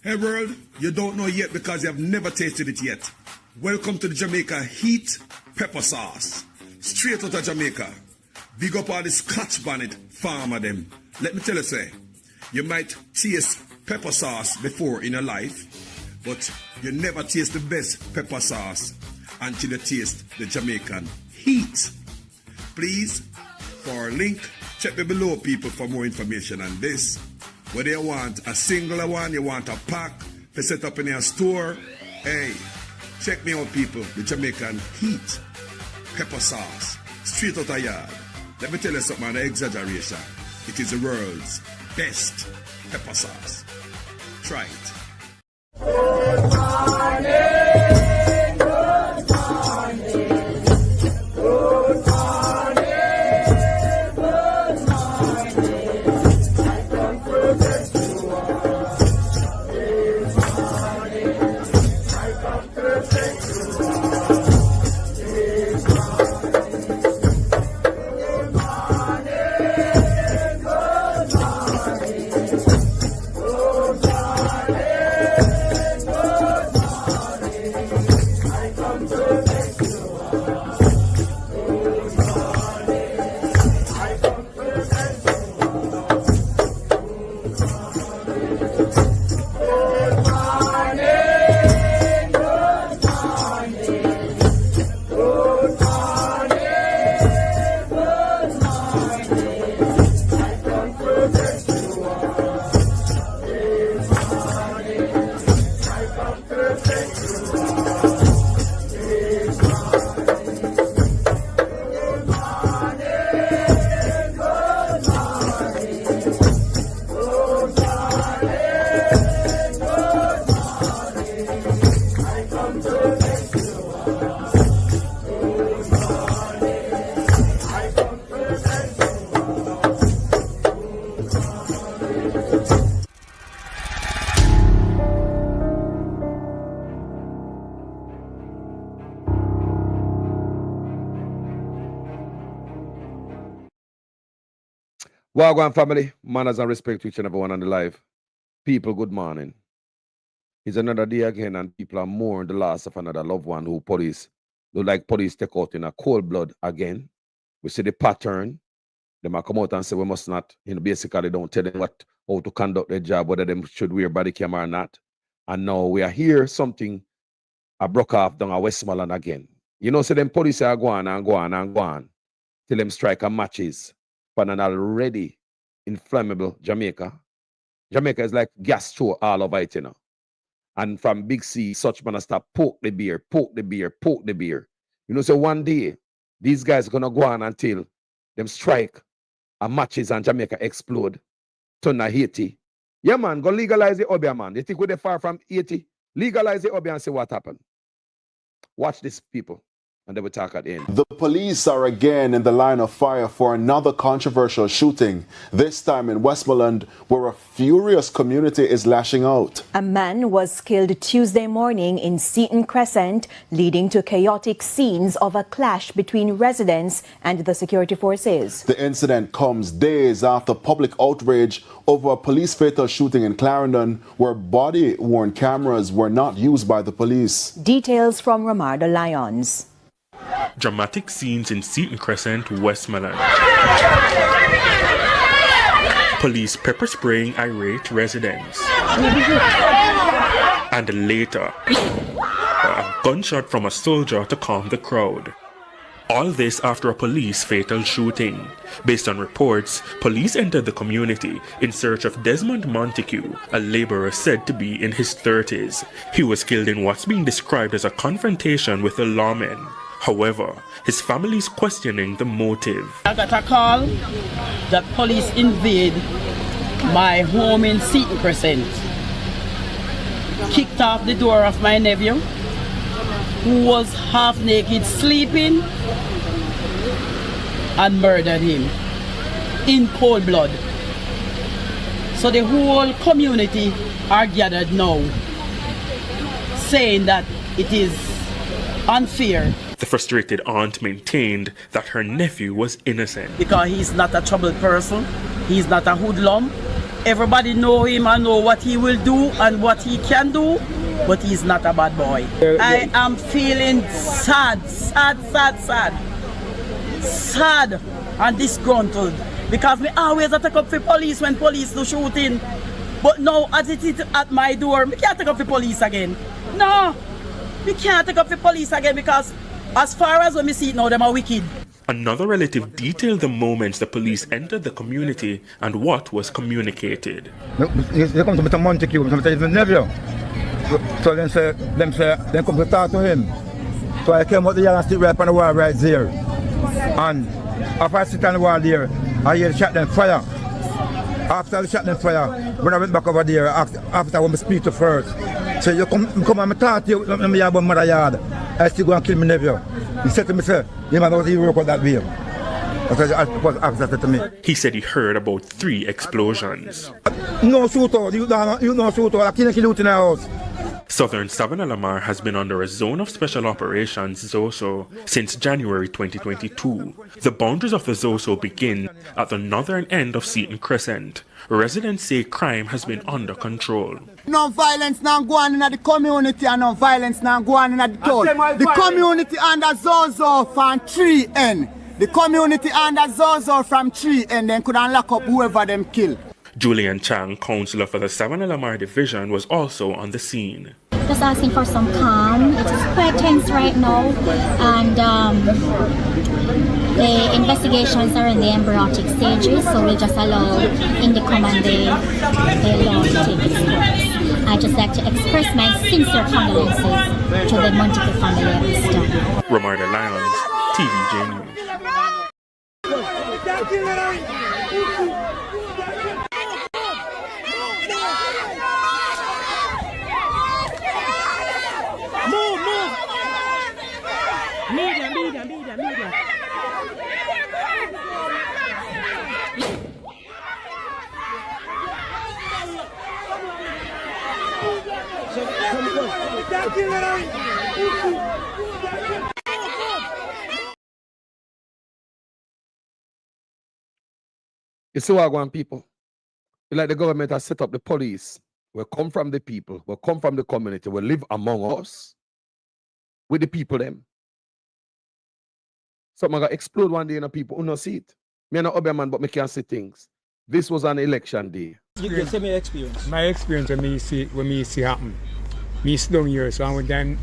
Hey world, you don't know yet because you have never tasted it yet. Welcome to the Jamaica Heat Pepper Sauce. Straight out of Jamaica. Big up all the Scotch bonnet farmer them. Let me tell you, say, you might taste pepper sauce before in your life, but you never taste the best pepper sauce until you taste the Jamaican heat. Please, for a link, check me below, people, for more information on this. Whether you want a single one, you want a pack to set up in your store, hey, check me out, people. The Jamaican Heat Pepper Sauce, straight out of yard. Let me tell you something, an exaggeration. It is the world's best pepper sauce. Try it. Good morning, good morning, good morning, good morning. I come protect you all. This morning, I come protect you all. This morning, good morning, good morning, good morning. Wagwan family, manners and respect to each and everyone on the live. People, good morning. It's another day again, and people are mourning the loss of another loved one who police take out in a cold blood again. We see the pattern. They might come out and say we must not, basically don't tell them how to conduct their job, whether they should wear body camera or not. And now we are here, something I broke off down at Westmoreland again. So them police are going on till them strike a matches for an already inflammable Jamaica. Jamaica is like gas store all over it, And from Big C, such man start poke the beer. So one day, these guys are gonna go on until them strike a matches and Jamaica explode. Turn to Haiti. Yeah, man, go legalize the Obia, man. They think we're far from Haiti. Legalize the Obia and see what happened. Watch this, people. And then we talk at the end. The police are again in the line of fire for another controversial shooting, this time in Westmoreland, where a furious community is lashing out. A man was killed Tuesday morning in Seaton Crescent, leading to chaotic scenes of a clash between residents and the security forces. The incident comes days after public outrage over a police-fatal shooting in Clarendon, where body-worn cameras were not used by the police. Details from Ramardo Lyons. Dramatic scenes in Seaton Crescent, Westmoreland. Police pepper spraying irate residents. And later, a gunshot from a soldier to calm the crowd. All this after a police fatal shooting. Based on reports, police entered the community in search of Desmond Montague, a laborer said to be in his 30s. He was killed in what's being described as a confrontation with the lawmen. However, his family is questioning the motive. I got a call that police invade my home in Seaton Crescent, kicked off the door of my nephew, who was half naked sleeping, and murdered him in cold blood. So the whole community are gathered now, saying that it is unfair. The frustrated aunt maintained that her nephew was innocent. Because he's not a troubled person, he's not a hoodlum, Everybody know him and know what he will do and what he can do, but he's not a bad boy. I am feeling sad and disgruntled because me always take up for police when police do shooting. But now as it is at my door, me can't take up for police again. No, we can't take up for police again because as far as when me see it now, them are wicked. Another relative detailed the moments the police entered the community and what was communicated. They come to Mr. Montague, Mr. nephew. So they come to talk to him. So I came out there and sit right on the wall right there. And after I sit on the wall there, I hear the shot them fire. After the shot them fire, when I went back over there, after I want to speak to first, so you come and talk to you, let me have a mother yard. I still go and kill my nephew. He said to me, sir, you might not even work out that way. That's what officer said to me. He said he heard about 3 explosions. No shooter, you know shooter, I can't kill you in the house. Southern Savannah-Lamar has been under a zone of special operations ZOSO since January 2022. The boundaries of the ZOSO begin at the northern end of Seaton Crescent. Residents say crime has been under control. No violence now go on in the community and no violence now go on in the town. The community under ZOSO from 3N. The community under ZOSO from 3N then could unlock up whoever them kill. Julian Chang, councillor for the Savannah-Lamar division, was also on the scene. Just asking for some calm. It is quite tense right now, and the investigations are in the embryonic stages, so we'll just allow Indicom and the law to take its course. I'd just like to express my sincere condolences to the Montague family at this time. Romarda Lyons, TVJ News. Media. You see what I want, people? Like the government has set up the police. We come from the people. We come from the community. We live among us with the people them. Something gonna explode one day in the people who not see it. Me not a man, but me can see things. This was an election day. You can tell me your experience. My experience when me see happen. Me sit down here, so when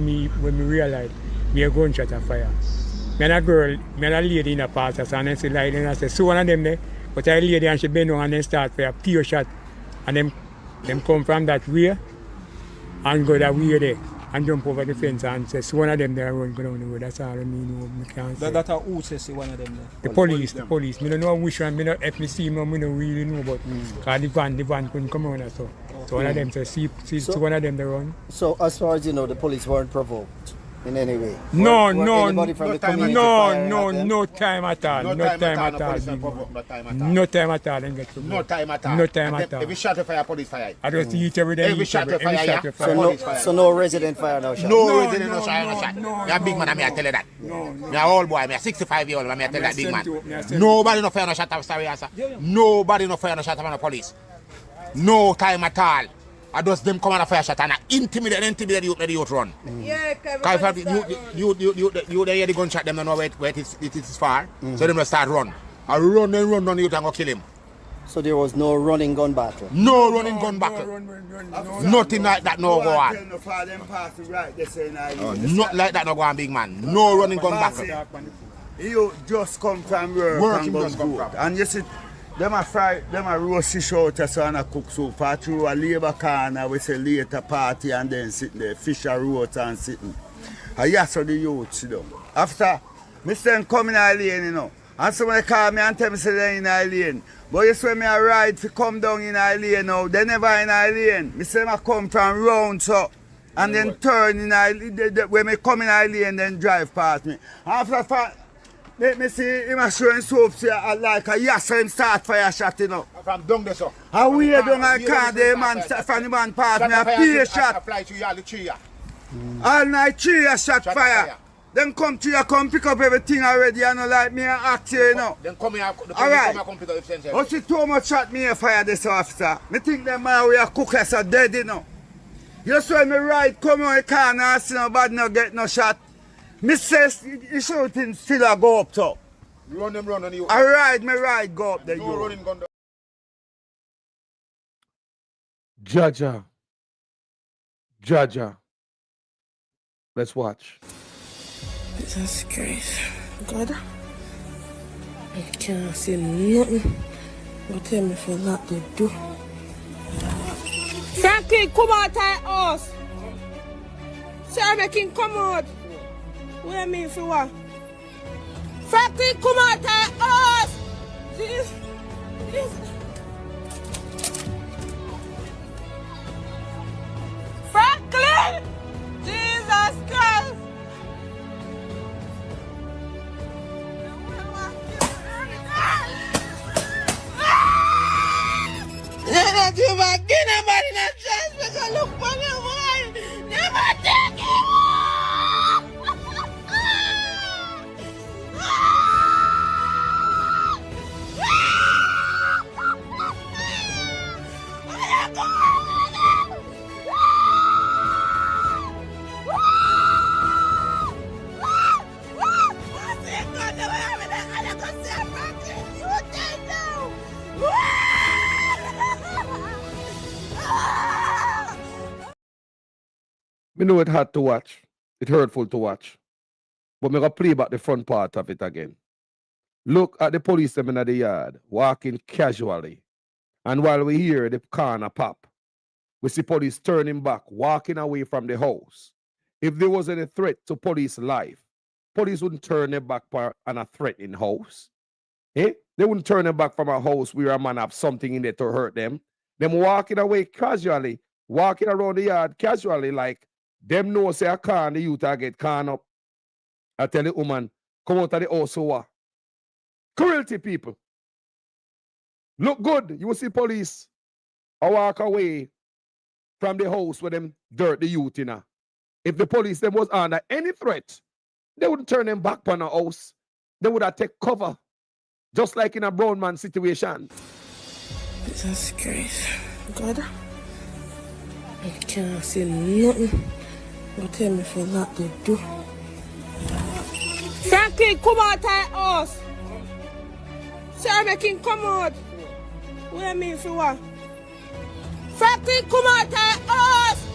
me realize me a gunshot of fire. Me and a girl, me and a lady in a pastor, and then she lied and I said, so one of them there, but I lady and she bend down and then start for a pure shot. And them come from that way and go that way there. And jump over the fence and say, so one of them there run go down the road. That's all I mean. I can't say. That's who says one of them there? The police. Me don't know which one. Me not if me see him, me don't really know. But cause the van couldn't come on so. So one of them says, see one of them there run. So as far as you know, the police weren't provoked in any way. No time at all. No time at all. Every shot of fire, police fire. I just eat every day. Every shot of fire, police fire. So no resident fire no shot. No resident no shot. Me a big man, I tell you that. Me a old boy, me a 65-year-old, I tell that big man. Nobody no fire no shot of sorry, sir. Nobody no fire no shot of the police. No time at all. I just them come on a fire shot and intimidate the youth run. Yeah, because you hear the gunshot, them don't know where it is far. So them just start run. I run down the youth and go kill him. So there was no running gun battle? No running gun battle. Nothing like that no go on. Not like that no go on, big man. No running gun battle. You just come from work and just come from. And you see, them a roast fish out and a cook soup. For through a labor corner, we say later party and then sitting there, fish a roast and sitting. And yes, so the youth sit down. After, me say come in a lane, you know. And somebody call me and tell me say they're in a lane. But you see me a ride to come down in a lane now. They never in a lane. Me say I come from round so. And then turn in a lane. When me come in a lane, then drive past me. After let me see him showing soap like a yes, him start fire shot, you know. From down there, so. And we down I can't the man from the man pass me a peer shot. Fly to you all the tree. All night tree shot fire. Then come to you, come pick up everything already, and like me and act here, you know. Then come here, Alright. come pick up everything. Oh, see too much shot me fire this officer. Me think them man we are cookers are dead, you know. You saw me ride, come on, you can't see no bad, no get no shot. Me says, you shooting still a go up, so. Run on you. I ride, me ride, go up there, No you. running gun. Jaja. Let's watch. Jesus Christ. God. I can't see nothing. But tell me for what they do. Frankie, come out of the house. Sir, make him come out. What do you mean for what? Frankie, come out of the house. Jesus. Franklin! Jesus Christ! Never do my get nobody in that chance because look for the boy. Never take it. Me know it hard to watch. It hurtful to watch. But me gonna play back the front part of it again. Look at the police them in the yard, walking casually. And while we hear the corner pop, we see police turning back, walking away from the house. If there was any threat to police life, police wouldn't turn their back on a threatening house. Eh? They wouldn't turn their back from a house where a man have something in there to hurt them. Them walking away casually, walking around the yard casually like them know say a car and the youth a get can up. I tell the woman, come out of the house so what? Cruelty, people. Look good. You will see police or walk away from the house where them dirt the youth in. If the police them was under any threat, they wouldn't turn them back on a house. They would have take cover. Just like in a brown man situation. Jesus Christ. God. I can't see nothing. But tell me for what they do. Frankie, come out of the house. Sir, make him come out. What do you mean for what? Frankie, come out of the house.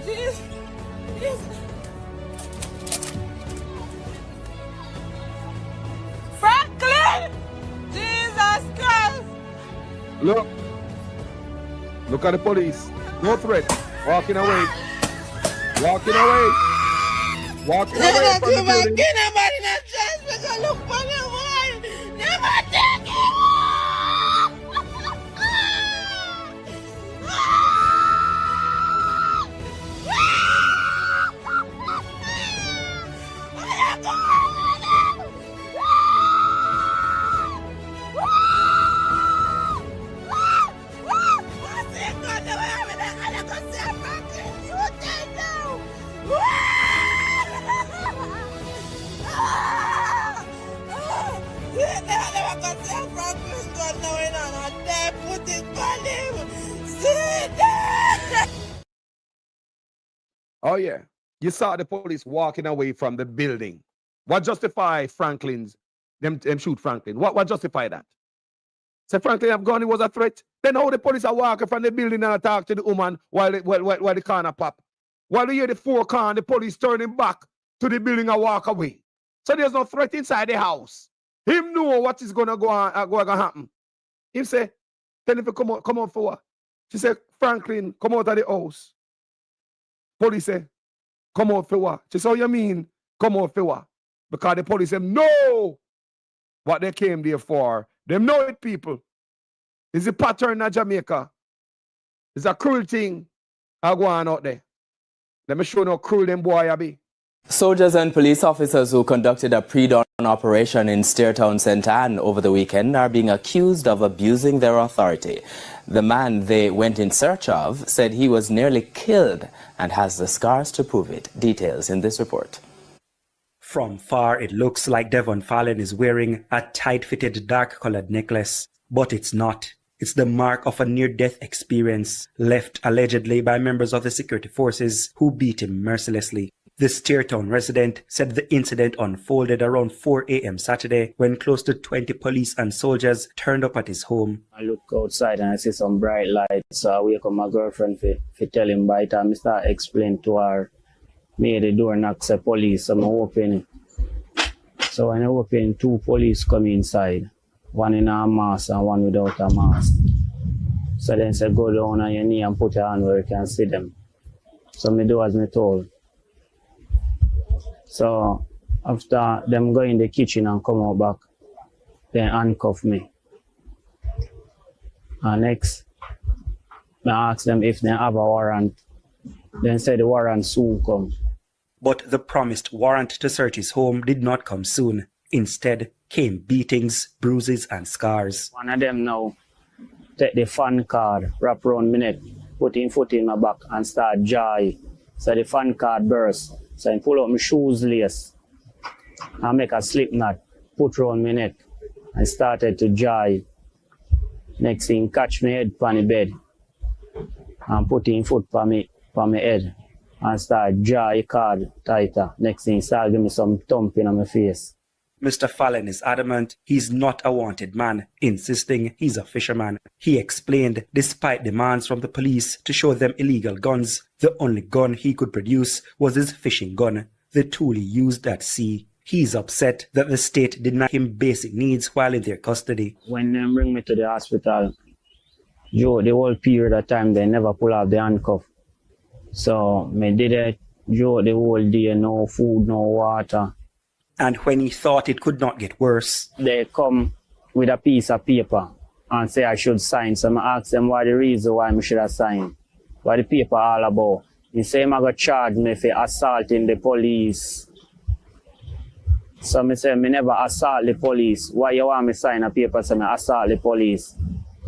Jesus. Franklin! Jesus Christ! Look. Look at the police. No threat. Walking away. Walking away. Walking away from the building. Get nobody in that chance because look for the boy. Never take it. Oh, yeah. You saw the police walking away from the building. What justify Franklin's, them shoot Franklin? What justify that? Say Franklin have gone, it was a threat. Then how the police are walking from the building and talk to the woman while the corner pop? While you hear the four car and the police turning back to the building and walk away. So there's no threat inside the house. Him know what is gonna go happen. Him say, tell him to come out for what? She said, Franklin, come out of the house. Police say, come out for what? She said, how you mean, come out for what? Because the police said, no! What they came there for. They know it, people. It's a pattern in Jamaica. It's a cruel thing I go on out there. Let me show you how cruel them boy I be. Soldiers and police officers who conducted a pre-dawn operation in Steertown, St. Anne over the weekend are being accused of abusing their authority. The man they went in search of said he was nearly killed and has the scars to prove it. Details in this report. From far, it looks like Devon Fallon is wearing a tight-fitted dark-colored necklace, but it's not. It's the mark of a near-death experience left allegedly by members of the security forces who beat him mercilessly. The Steertown resident said the incident unfolded around 4 a.m. Saturday when close to 20 police and soldiers turned up at his home. I look outside and I see some bright lights, so I wake up my girlfriend to tell him by the time I start explain to her, me the door knock say police, so I open it. So when I open, 2 police come inside, one in a mask and one without a mask. So then say go down on your knee and put your hand where you can see them. So me do as me told. So after them go in the kitchen and come out back, they handcuff me. And next, I ask them if they have a warrant. Then say the warrant soon come. But the promised warrant to search his home did not come soon. Instead came beatings, bruises and scars. One of them now take the fan card, wrap around my neck, put his foot in my back and start jay. So the fan card burst. So I pull up my shoes lace and make a slip knot, put around my neck and started to jay. Next thing, catch my head on the bed and put his foot on my head and start jay card tighter. Next thing, start give me some thumping on my face. Mr. Fallon is adamant he's not a wanted man, insisting he's a fisherman. He explained, despite demands from the police to show them illegal guns, the only gun he could produce was his fishing gun, the tool he used at sea. He's upset that the state denied him basic needs while in their custody. When they bring me to the hospital, Joe, the whole period of time, they never pull off the handcuff. So, me did it, Joe, the whole day, no food, no water. And when he thought it could not get worse, they come with a piece of paper and say I should sign. So I ask them what the reason why I should have signed. What the paper all about. He say I'm going to charge me for assaulting the police. So I say, I never assault the police. Why you want me sign a paper so I assault the police?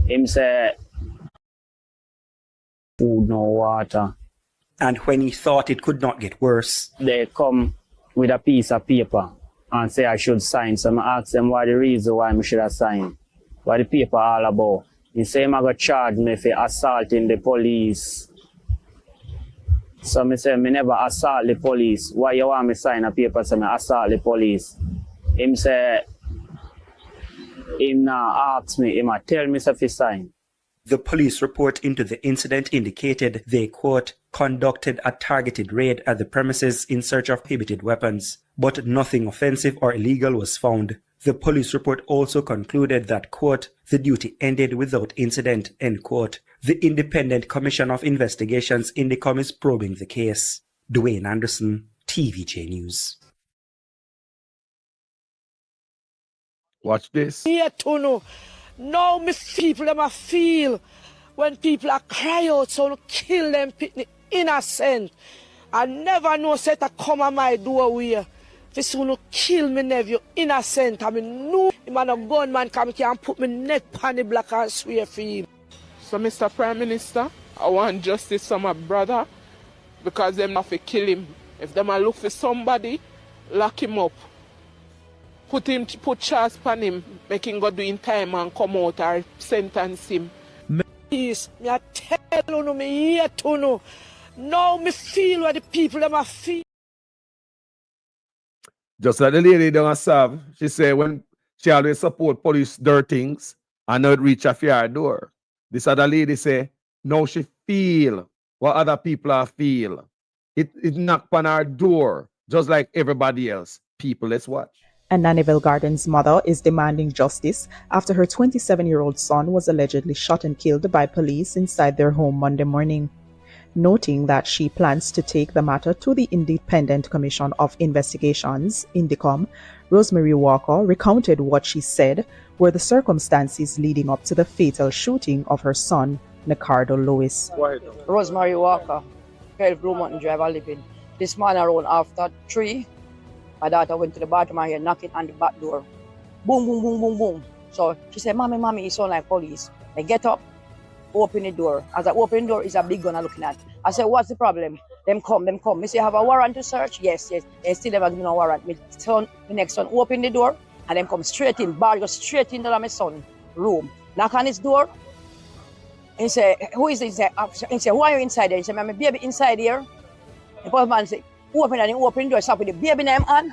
Him say, food, no water. And when he thought it could not get worse, they come with a piece of paper and say I should sign. So I ask them what the reason why I should have signed. What the paper all about. He say I'm going to charge me for assaulting the police. So I say, I never assault the police. Why you want me sign a paper so I assault the police? Him say, him now ask me, him tell me if he sign. The police report into the incident indicated they, quote, conducted a targeted raid at the premises in search of prohibited weapons, but nothing offensive or illegal was found. The police report also concluded that, quote, the duty ended without incident, end quote. The Independent Commission of Investigations Indicom is probing the case. Dwayne Anderson, TVJ News. Watch this. Here to know. Now me people them a feel when people are cry out so no kill them pitney innocent. I never know say to come at my doorway. If soon no kill me nephew innocent. I mean no man a gunman come here and put me neck on the block and swear for him. So Mr. Prime Minister, I want justice for my brother because them not to kill him. If them a look for somebody, lock him up. Put charge on him, make him go doing time and come out or sentence him. Please, me a tell you, me here to know. Now me feel what the people them a feel. Just like the lady down a serve, she said when she always support police dirt things and not reach a fair door. This other lady say, now she feel what other people are feel. It knock on our door, just like everybody else. People, let's watch. And Nannyville Garden's mother is demanding justice after her 27-year-old son was allegedly shot and killed by police inside their home Monday morning. Noting that she plans to take the matter to the Independent Commission of Investigations, Indicom, Rosemary Walker recounted what she said were the circumstances leading up to the fatal shooting of her son, Ricardo Lewis. Rosemary Walker, 12 Blue Mountain Drive, I live in. This man around after 3. My daughter went to the bathroom and he knocked on the back door. Boom, boom, boom, boom, boom. So she said, Mommy, it sound like police. I get up. open the door. As I open the door, is a big gun I'm looking at. I said, what's the problem? Them come. Me say, have a warrant to search? Yes. They still never give me no warrant. Me son, the next son open the door, and them come straight in. Bar go straight into my son's room. Knock on his door. He say, who is inside? He say, who are you inside there? He say, my baby inside here. The postman say, open, and he open the door, stop with the baby in him hand.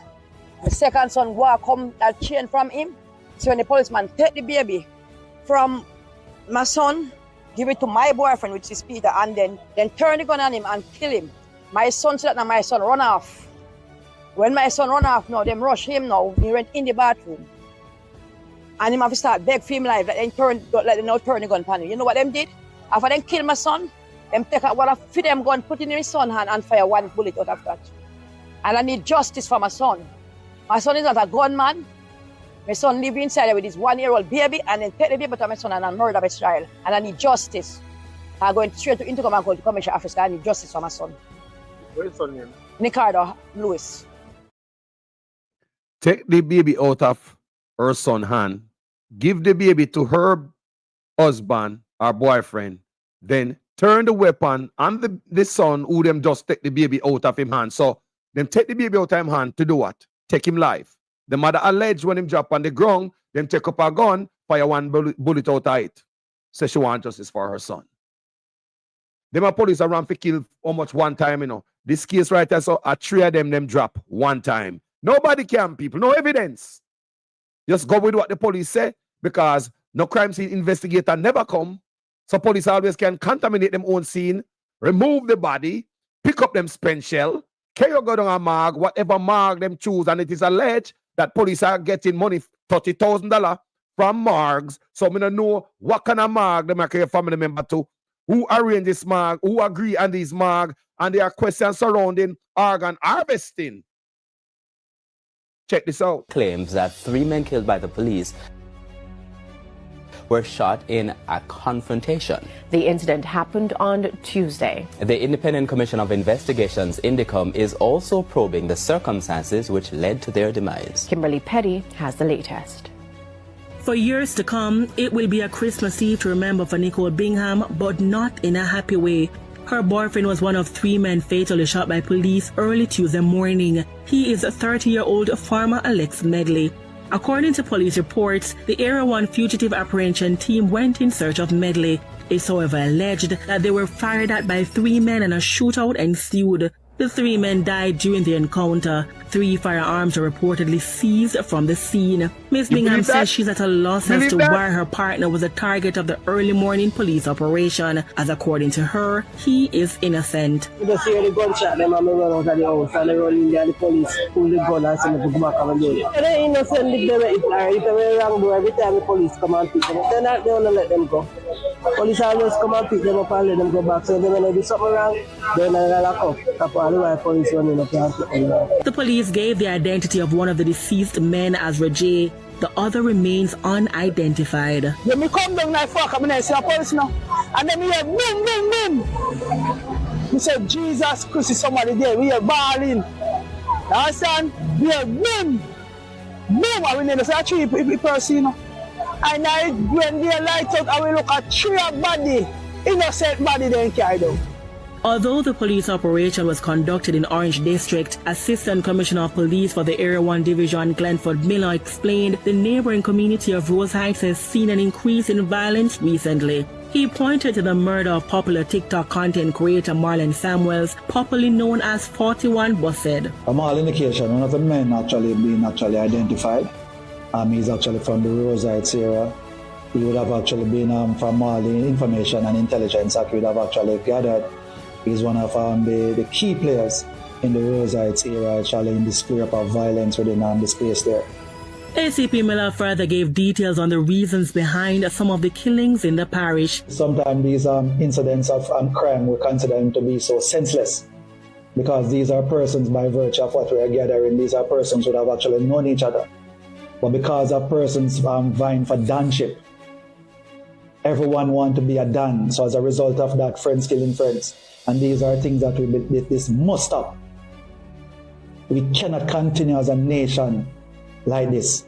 The second son walk come that chain from him. So when the policeman take the baby from my son, give it to my boyfriend, which is Peter, and then turn the gun on him and kill him. My son said that my son run off. When my son run off now, them rush him now. He went in the bathroom. And him have to start beg for him life, let them now turn the gun on him. You know what them did? After them kill my son, them take out one of them gun, put it in his son's hand and fire one bullet out of that. And I need justice for my son. My son is not a gunman. My son live inside there with his 1-year-old baby and then take the baby to my son and murder my child. And I need justice. I'm going straight to Intercom and go to Commissioner Office. I need justice for my son. What is your name? Ricardo Lewis. Take the baby out of her son's hand. Give the baby to her husband or boyfriend. Then turn the weapon on the son who them just take the baby out of him hand. So them take the baby out of him hand to do what? Take him life. The mother alleged when him drop on the ground, them take up a gun, fire one bullet out of it. So she want justice for her son. Them a police around for kill almost one time, you know. This case right there, so a 3 of them drop one time. Nobody can, people, no evidence. Just go with what the police say, because no crime scene investigator never come. So police always can contaminate them own scene, remove the body, pick up them spent shell, carry go down a marg, whatever marg them choose, and it is alleged that police are getting money, $30,000 from margs. So I don't know what kind of marg them are carry family member to, who arrange this marg, who agree on this marg, and there are questions surrounding organ harvesting. Check this out. Claims that 3 men killed by the police were shot in a confrontation. The incident happened on Tuesday. The Independent Commission of Investigations, INDICOM, is also probing the circumstances which led to their demise. Kimberly Petty has the latest. For years to come, it will be a Christmas Eve to remember for Nicole Bingham, but not in a happy way. Her boyfriend was one of 3 men fatally shot by police early Tuesday morning. He is 30-year-old farmer Alex Medley. According to police reports, the Area 1 fugitive apprehension team went in search of Medley. It's however alleged that they were fired at by 3 men and a shootout ensued. The 3 men died during the encounter. 3 firearms are reportedly seized from the scene. Ms. Bingham says she's at a loss as to why her partner was the target of the early morning police operation, as according to her, he is innocent. I just hear the gunshot, them and I run out of the house and they run in there and the police pull the gun and send me to go back and do it. They're innocent if they were wrong door every time the police come and pick them up. They don't let them go. Police always come and pick them up and let them go back. So if they do something wrong, then they'll lock up. That's why police running up and pick them up. The police gave the identity of one of the deceased men as Rajay. The other remains unidentified. When me come down like fuck, I'm going to see a police now. And then we hear boom, boom, boom. We say, Jesus Christ, is somebody there. We hear bawling. You understand? We hear boom, boom. And we never say a 3 person, you know. And when they light out, I will look at 3 body, innocent body then carried out. Although the police operation was conducted in Orange District, Assistant Commissioner of Police for the Area 1 Division, Glenford Miller, explained the neighboring community of Rose Heights has seen an increase in violence recently. He pointed to the murder of popular TikTok content creator Marlon Samuels, popularly known as 41 Bussed. From all indication, one of the men being identified. He's actually from the Rose Heights area. He would have actually been from all the information and intelligence that we would have actually gathered. He's one of the key players in the Rose Heights area, actually in the sphere of violence within the space there. ACP Miller further gave details on the reasons behind some of the killings in the parish. Sometimes these incidents of crime we consider them to be so senseless, because these are persons, by virtue of what we are gathering, these are persons who have actually known each other. But because of persons vying for danship, everyone wants to be a Dan. So as a result of that, friends killing friends. And these are things that this must stop. We cannot continue as a nation like this.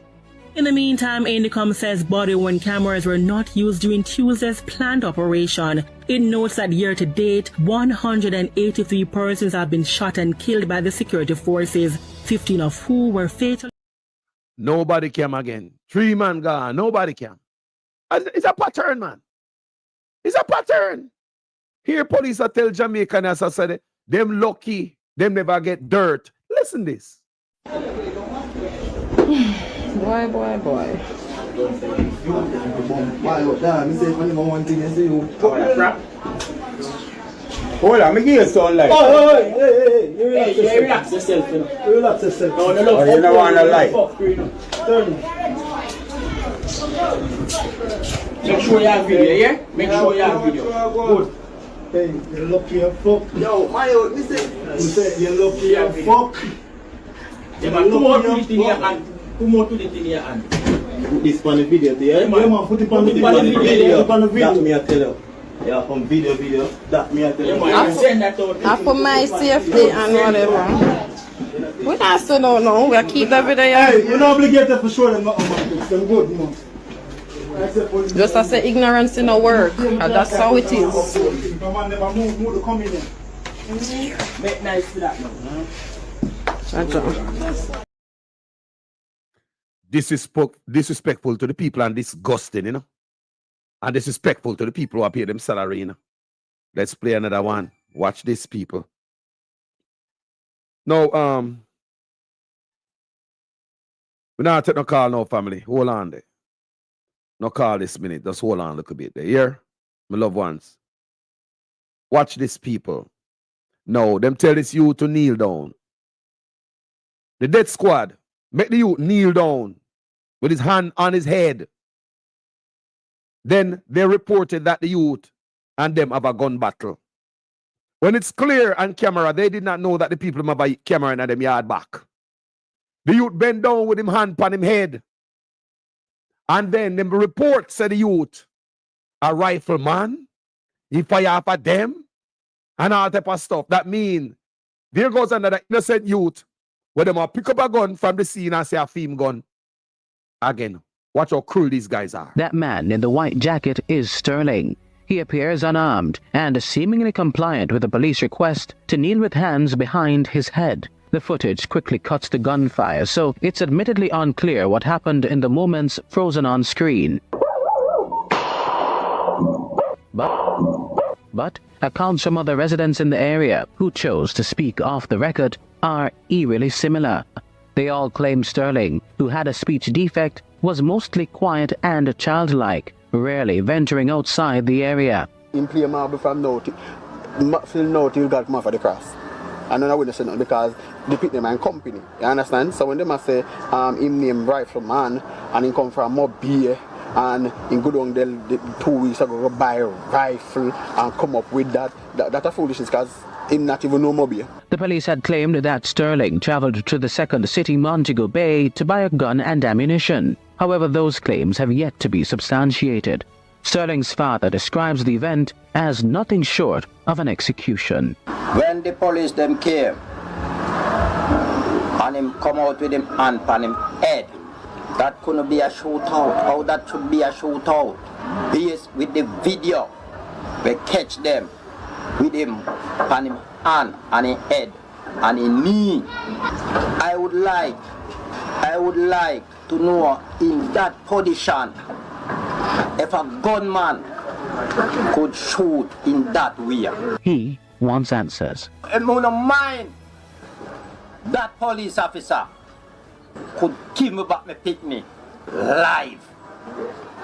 In the meantime, Indicom says body-worn cameras were not used during Tuesday's planned operation. It notes that year-to-date, 183 persons have been shot and killed by the security forces, 15 of who were fatal. Nobody came again. 3 man gone. Nobody came. It's a pattern, man. It's a pattern. Here police are tell Jamaican, as I said, them lucky, them never get dirt. Listen this. Boy. Hold on, me give you some light. Hey, relax yourself, you know. Relax yourself. No, you don't want to light. Make sure you have video, yeah? Make sure you have video. Good. Hey, you're lucky as fuck. Yo, Mayo, listen. You're lucky as fuck. Yeah, man, come out to the thing here and come out to the thing here and put this on the video, yeah? Yeah, man, put it on the video. That me I tell you. Yeah, from video. That me I tell you. I send that out. And for my safety and whatever. We not so no. We'll keep that video. Hey, you're not obligated to show them nothing, man. It's them good, man. Just as say ignorance in our work, and that's how it is. Make nice for that, Disrespectful to the people and disgusting, you know. And disrespectful to the people who are paying them salary, you know. Let's play another one. Watch this, people. No, we not take no call, no family. Hold on there. No call this minute. Just hold on a little bit there. Here, my loved ones. Watch this, people. No, them tell this youth to kneel down. The death squad make the youth kneel down with his hand on his head. Then they reported that the youth and them have a gun battle. When it's clear on camera, they did not know that the people have a camera in them yard back. The youth bent down with him hand on him head. And then the report said the youth, a rifleman, he fire up at them, and all type of stuff. That means there goes another innocent youth where them will pick up a gun from the scene and say a film gun. Again, watch how cruel these guys are. That man in the white jacket is Sterling. He appears unarmed and seemingly compliant with the police request to kneel with hands behind his head. The footage quickly cuts to gunfire, so it's admittedly unclear what happened in the moments frozen on screen. But accounts from other residents in the area who chose to speak off the record are eerily similar. They all claim Sterling, who had a speech defect, was mostly quiet and childlike, rarely venturing outside the area. In play marble from now till God come for the cross. And then I wouldn't say nothing because they pick them and company. You understand? So when they must say him name rifleman and he come from Mob Beer and in good on the 2 weeks ago go buy a rifle and come up with that a foolishness because him not even know Mob Beer. The police had claimed that Sterling traveled to the second city, Montego Bay, to buy a gun and ammunition. However, those claims have yet to be substantiated. Sterling's father describes the event as nothing short of an execution. When the police them came and him come out with him hand on him head, that couldn't be a shootout. How that should be a shootout? Based with the video, we catch them with him on him hand and his head and his knee. I would like to know in that position if a gunman could shoot in that way. He wants answers. And I don't mind that police officer could give me back my picnic live.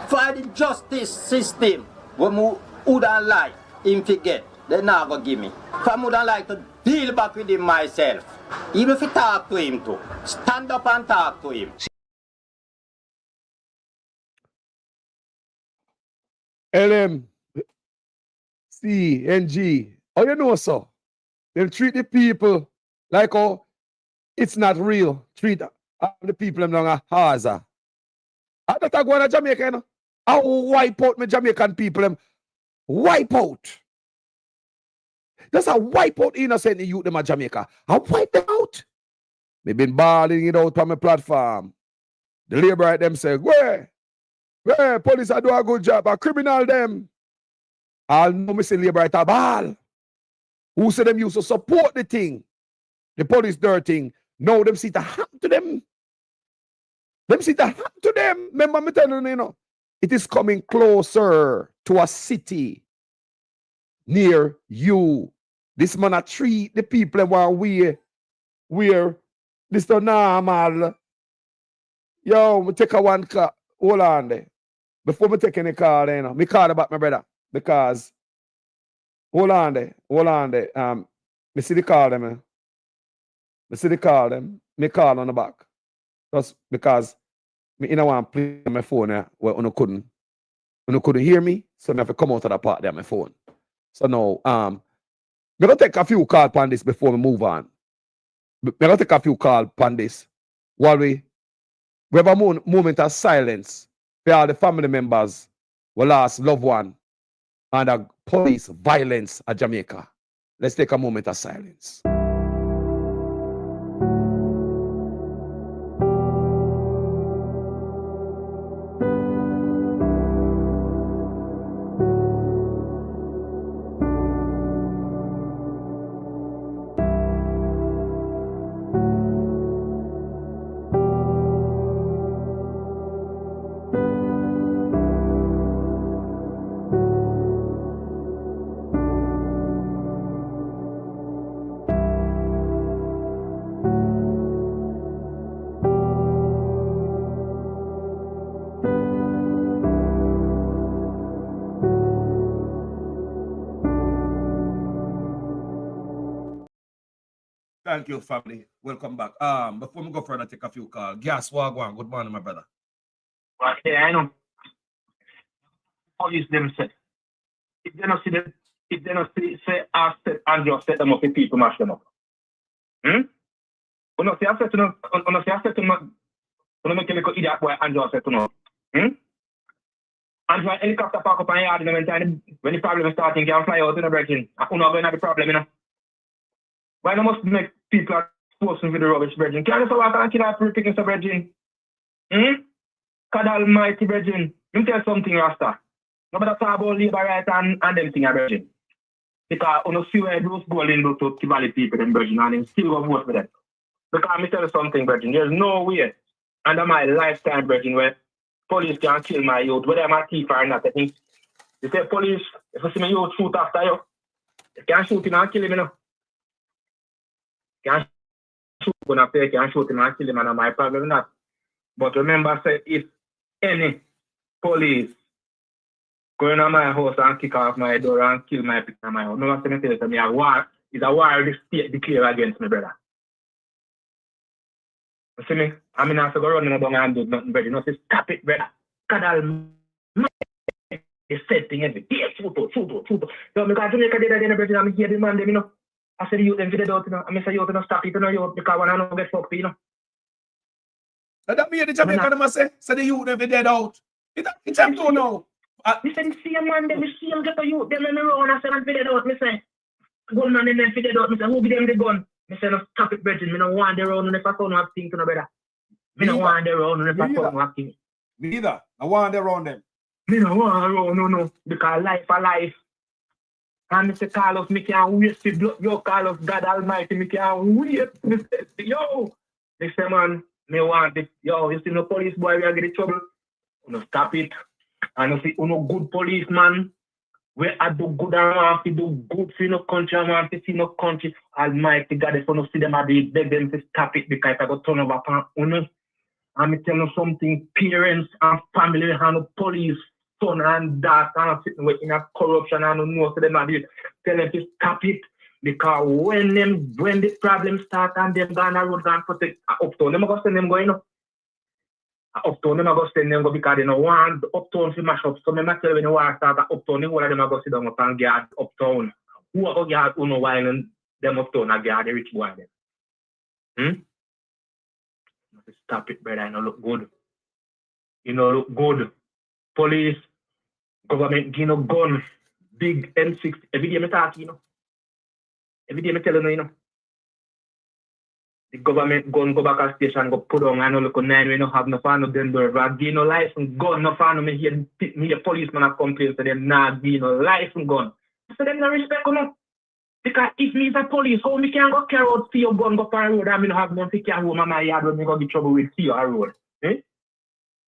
For the justice system, when I wouldn't like him to get, they're not going to give me. If I wouldn't like to deal back with him myself, even if I talk to him too, stand up and talk to him. LM, C, NG. Oh, you know so. They treat the people like, oh, it's not real. Treat the people them like a hazard. I don't go to Jamaica, you know. I will wipe out my Jamaican people. Them wipe out. That's a wipe out innocent youth them at Jamaica. I wipe them out. They've been balling it out on my platform. The labor them say, where police are do a good job, a criminal them. I'll know me say labor at a ball. Who say them used to support the thing, the police dirt thing. Now them see the happen to them. Them see the happen to them. Remember me telling you, it is coming closer to a city near you. This man a treat the people where this is normal. Yo, me take a one call. Hold on there. Before me take any call, me call about my brother. Because hold on there. Me see the call them. Me see the call them. Me call on the back. Just because me in a one play on my phone where you couldn't hear me, so me have to come out of that part there on my phone. So now, I'm gonna take a few calls on this before we move on. We're gonna take a few calls on this while we have a moment of silence for all the family members who lost loved one under police violence at Jamaica. Let's take a moment of silence. Thank you, family. Welcome back. Before we go further, take a few calls. Gas Wagwan. Good morning, my brother. Okay, I know. Police them say. If they not see them, if they not see say set and just set them up, the people mash them up. You know, say I said to them, make a little idiot boy and just set to them. And for helicopter park up on yard in the meantime, when the problem is starting, you can fly out in the breaking. I'm not going to have the problem, you know. Why not must make people forcing for the rubbish, brethren? Can't you walk and kill our free pickings of brethren? God almighty, brethren. Let me tell you something, Rasta. Nobody talk about labor right and them thing, brethren. Because you know, see where those golden do to Kibali people, them brethren, and them still go vote for them. Because let me tell you something, brethren. There's no way under my lifetime, brethren, where police can kill my youth, whether I'm a thief or not. I think they say police, if you see my youth shoot after you, you can't shoot him and kill him, you know. Can't shoot him up there, can't shoot him and kill him, and my problem not. But remember, say, if any police go into my house and kick off my door and kill my people in my house, no one say to me, a war, it's a war the state declare against me, brother. You see me? I mean, I have to go running down and do nothing, brother. You know, say, stop it, brother. God almighty. They said thing every day, shoot out. So, because Jamaica did that, brother, I'm here, the man, them, you know. I said, you them figure it out, you know. I say, you don't stop it, you know, you, because when I don't get fucked, you know. That mean the Jamaican them say the youth them be dead out. It's up to now. Me say the same man, them the same get the youth, them in the road, I say, man, dead out. Me say, gunman them dead out. Me say, who be them the gun? Me say, no, stop it, brethren. Me no want the road, if I don't have things, no, brother. Me no want the road, if I don't have things. Me either. I want the round them. Me no want road, no. Because life a life. And Mr. Carlos, me can't wait to blood. Yo, Carlos, God Almighty, me can't wait. Yo, they say, man, me want this. Yo, you see no police boy, we are getting trouble. You know, stop it. And you see, you know, good policeman, we are do good and want to do good for no country and want to see no country. Almighty God, if you don't see them, I beg them to stop it because I got turn over upon you. And me tell you something, parents and family and no police, son and daughter, and sitting waiting at corruption and no know so them are tell them to stop it. Because when the problem start and them gone a road and protect uptown, them go send them going up. Uptown them go send them go because they don't want uptown to mash up. So me tell when you want to start uptown, all of them go sit down up and guard uptown. Who are going guard uno while them uptown and guard the rich boy them? Stop it, brother. You know look good. You know look good. Police, government, you know gun, big M6. Every day me talk, you know. Every day I tell you, you know. the government gun go back at station, go put on and look 9, we don't have no fan of them door. But give no license gun, no fan of me here policeman have complained to them, nah, give no license gun. So them no respect, you know. Because if me is a police, how me can go carry out for your gun, go for a road, and me no have none to carry home on my yard when me go get trouble with for your road. Eh?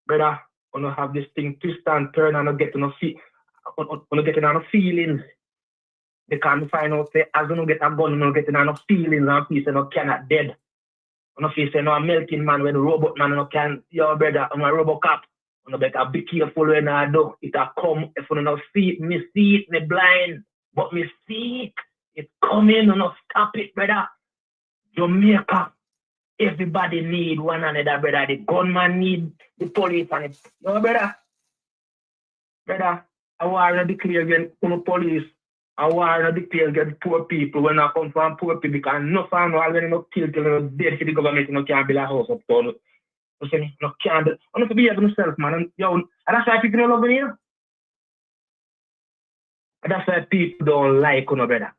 Brother, I don't have this thing twist and turn and I get no feelings. They can't find out say as you don't get a gun, you don't get no feelings and peace and you cannot dead. You know, say no a melting man when a robot man you can your brother and a robocop. You better be careful when I do. It a come if you don't see it, me see it, me blind. But me see it. It's coming, you know, stop it, brother. Jamaica, everybody need one another, brother. The gunman need the police and it. No, brother. Brother, I want to declare against the police. I want to declare against poor people when I come from poor people because no fan already no kill till you dead for the government, you know, can't build a house up to you. You see me? No can't. I don't behave myself, man. And that's why people don't love me, you know? And that's why people don't like you, no, brother.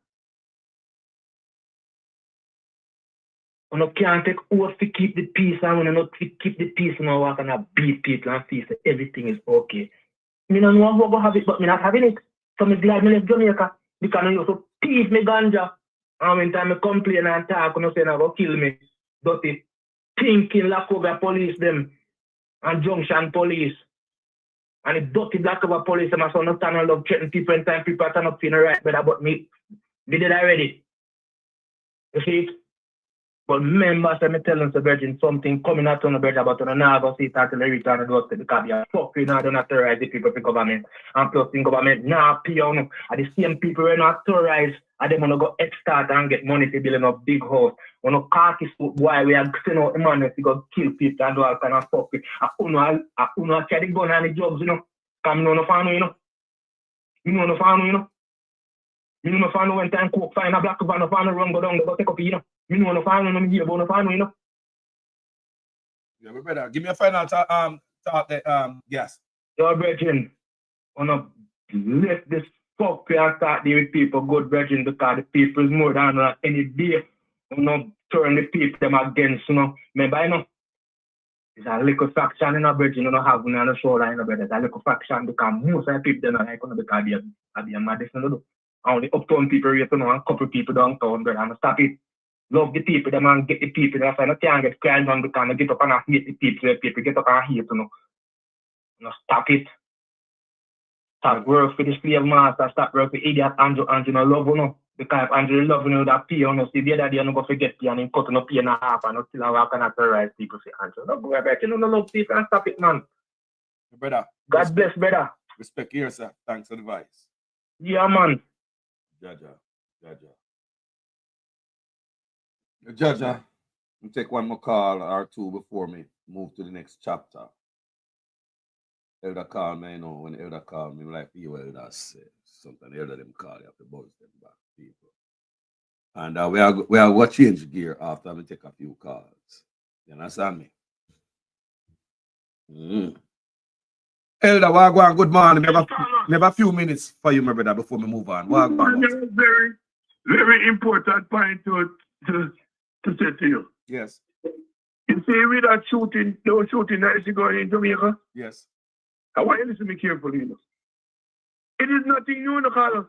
You can't take oath to keep the peace, and when you not keep the peace, you know, walk and beat people and feel that everything is okay. I don't know how to have it, but I'm not having it. So I'm glad I left Jamaica because I used to thief me ganja. And when time I complain and talk, you know, say, go kill me. Dirty thinking lock over police them and junction police. And the dirty black over police, them so no stand up threaten people and time people stand up feeling right better, but me did it already. You see it? But remember, so I tell them, Virgin, something coming out on the bridge about on now go see it until they return to the because you are fucking now don't terrorize the people for government. And plus the government now pay on are the same people who not terrorize and they want to go extort and get money to building a big house. When a khaki suit boy we are sending out the money to go kill people and do all kind of stuff. And uno carry the gun and the drugs, you know. Come no fan, you know. You know no fan, you know. You know no fan when time cook find a black van no fan run go down go take up, you know. You know no fan, no me hear about no fan, you know. Yeah, my brother. Give me a final thought there, yes. Your brethren, wanna let this fuck and start deal with people good brethren because the people is more than any day. You know, turn the people them against, you know. Remember, you know, it's a little faction in a brethren, you know, have on the shoulder, you know, brother. It's a little faction because most of the people they don't like, you know, because they are mad, you know. Only uptown people, you know, and a couple people downtown, brother, and stop it. Love the people, them and get the people. That's why I can't get crime done because I get up and I hate the people. People get up and hate, you know. You know, stop it. Stop work for the slave master. Stop work for idiot Andrew. Andrew no love, you know. Because if Andrew love, you know, that pay, you know, see the other day, you know, go forget pay and him cut no pay and a half and still walk and terrorize people. See, Andrew, no go back. You know, no love people and stop it, man. Brother. God bless, brother. Respect here, sir. Thanks for the advice. Yeah, man. Jaja. Judge, I'll take one more call or two before me move to the next chapter. Elder call me, you know, when elder call me, like you elders say, sometimes elder them call, you have to buzz them back, people. And we are going to change gear after I take a few calls. You understand me? Elder, Wagwan, good morning. We have a few minutes for you, my brother, before we move on. Wagwan. Very, very important point to say to you. Yes. You see, with that shooting, those shooting that is going in Jamaica? Yes. I want you to listen to me carefully. You know. It is nothing new, Carlos.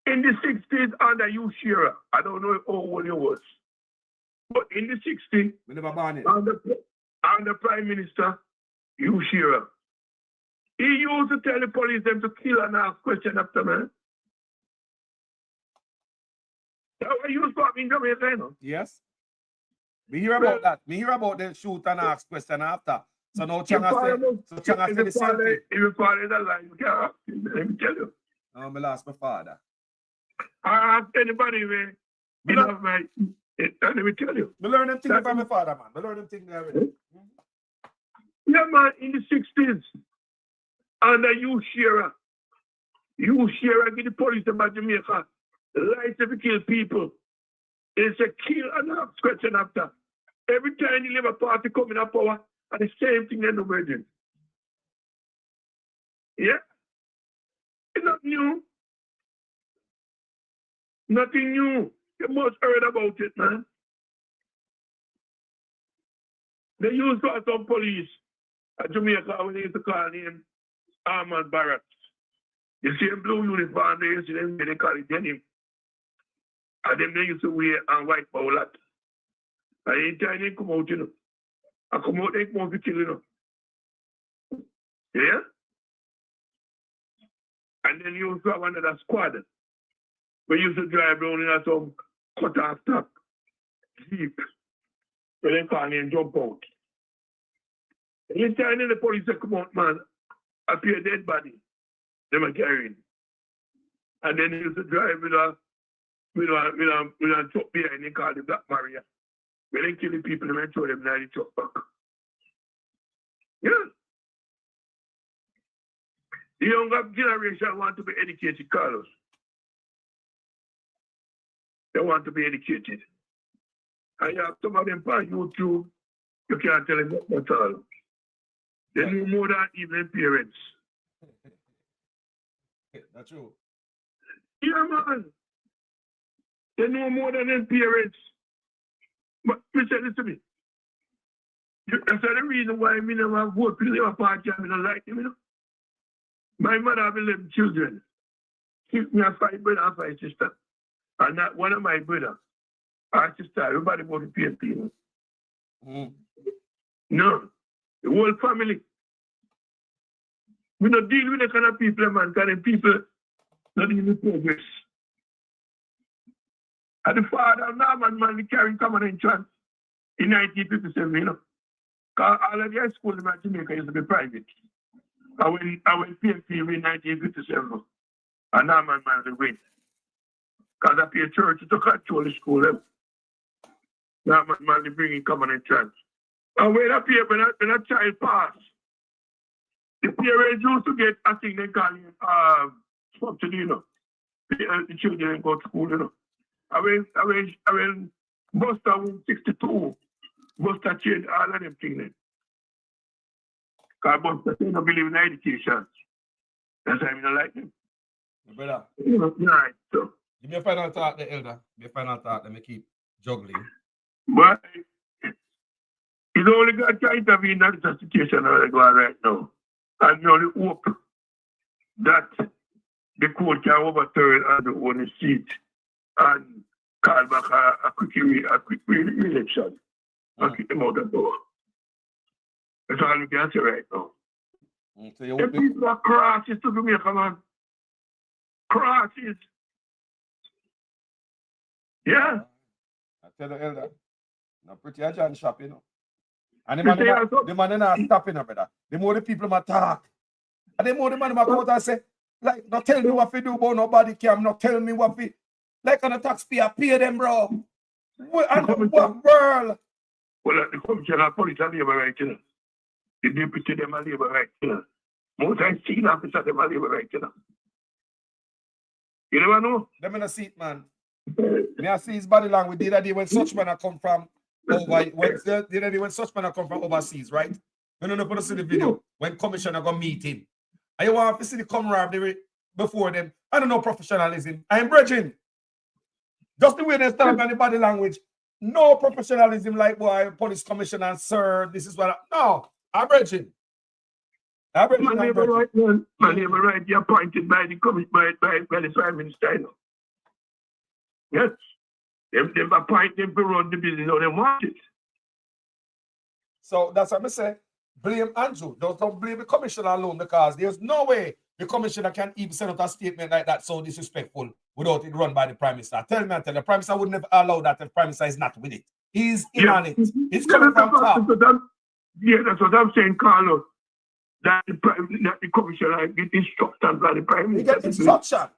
In the 60s, under you, Shearer, I don't know how old you was, but in the 60s, under Prime Minister, you, Shearer, he used to tell the police them to kill and ask question after man. That's what you start in Jamaica, you know? Yes. We hear about that. We hear about the shoot and ask question after. So now Changa say the same thing. If you follow the line, you can't ask him, let me tell you. No, I lost my father. I ask anybody where you know my let me tell you. I learn them things from my father, man. I learn them things already. Yeah, man, in the 60s, under you, Shearer, get the police about Jamaica. Lights if you kill people. It's a kill and ask question after. Every time you leave a party coming up power, and the same thing in the virgin. Yeah? It's not new. Nothing new. You must heard about it, man. They used to have some police at Jamaica when they used to call him Armand Barracks. You see them blue uniform, they used to them, they call it denim. And then they used to wear a white bowl hat. And anytime they come out, you know. I come out, they come out to kill, you know. Yeah? And then you also have another squad. We used to drive around in some cut-off top jeep. So they call him jump out. Anytime the police come out, man, appear a dead body. They were carrying. And then they used to drive with a truck behind, they call the Black Maria. When they kill the people, they might throw them down the truck back. Yeah. The younger generation want to be educated, Carlos. They want to be educated. And you have some of them on YouTube, you can't tell them nothing at all. They know more than even parents. That's true. Yeah, man. They know more than their parents. But listen to me. That's the reason why I never vote for the party. I don't like them, you know. My mother has 11 children. She me have 5 brothers and 5 sisters. And not one of my brothers, our sister, everybody voted for PNP, you know. No. The whole family. We don't deal with the kind of people, man, because the people not even progress. And the father of Norman, man, he carrying common entrance in 1957, you know. Because all of the high schools in Jamaica used to be private. I went PNP in 1957. And Norman, man, they win. Because I pay church to control the school. Norman, man, they bring in common entrance. And when a child pass, the parents used to get, I think they call it, something, you know. The children go to school, you know. I went Buster win 62. Buster changed all of them things. Because Buster say don't believe in education. That's why I don't like them. Brother. Right, so. Give me a final thought, the elder. Give me a final thought. Let me keep juggling. But it's only God can intervene in that situation that go on right now. And we only hope that the court can overturn and own the seat and call back a quick re-election and keep them out of power. That's all we can say right now. So the people are crosses to Jamaica, man. Crosses. Yeah. I tell the elder. Now pretty a John shop, you know. And the man not stopping, brother. The more the people talk. And the more the man come out and say, like, not tell me what we do, but nobody can not tell me what we like on the taxpayer, pay them, bro. What world? Well, the commissioner of police are labor right, you know. The deputy them are labor right, you know. Most times senior officer them are labor right, you know. You never know? Them in a seat, man. Me I see his body language the other day when such man come from when such man come from overseas, right? We don't know if you see the video when commissioner go meet him. And you want to see the camaraderie before them. I don't know professionalism. I'm bridging. Just the way they stand up on the body language. No professionalism like boy, police commissioner, sir. This is what no, I'm bridging. My neighbor right, man. My neighbor right, you're appointed by the Prime Minister, you know. Yes. They appoint them to run the business or they want it. So that's what I say. Blame Andrew. Don't blame the commissioner alone because there's no way the commissioner can even send out a statement like that so disrespectful without it run by the Prime Minister. Tell me, the Prime Minister would never allow that if the Prime Minister is not with it. He's in on it. It's coming from top. That's what I'm saying, Carlos. That the commissioner get instructions by the Prime Minister. He gets instruction.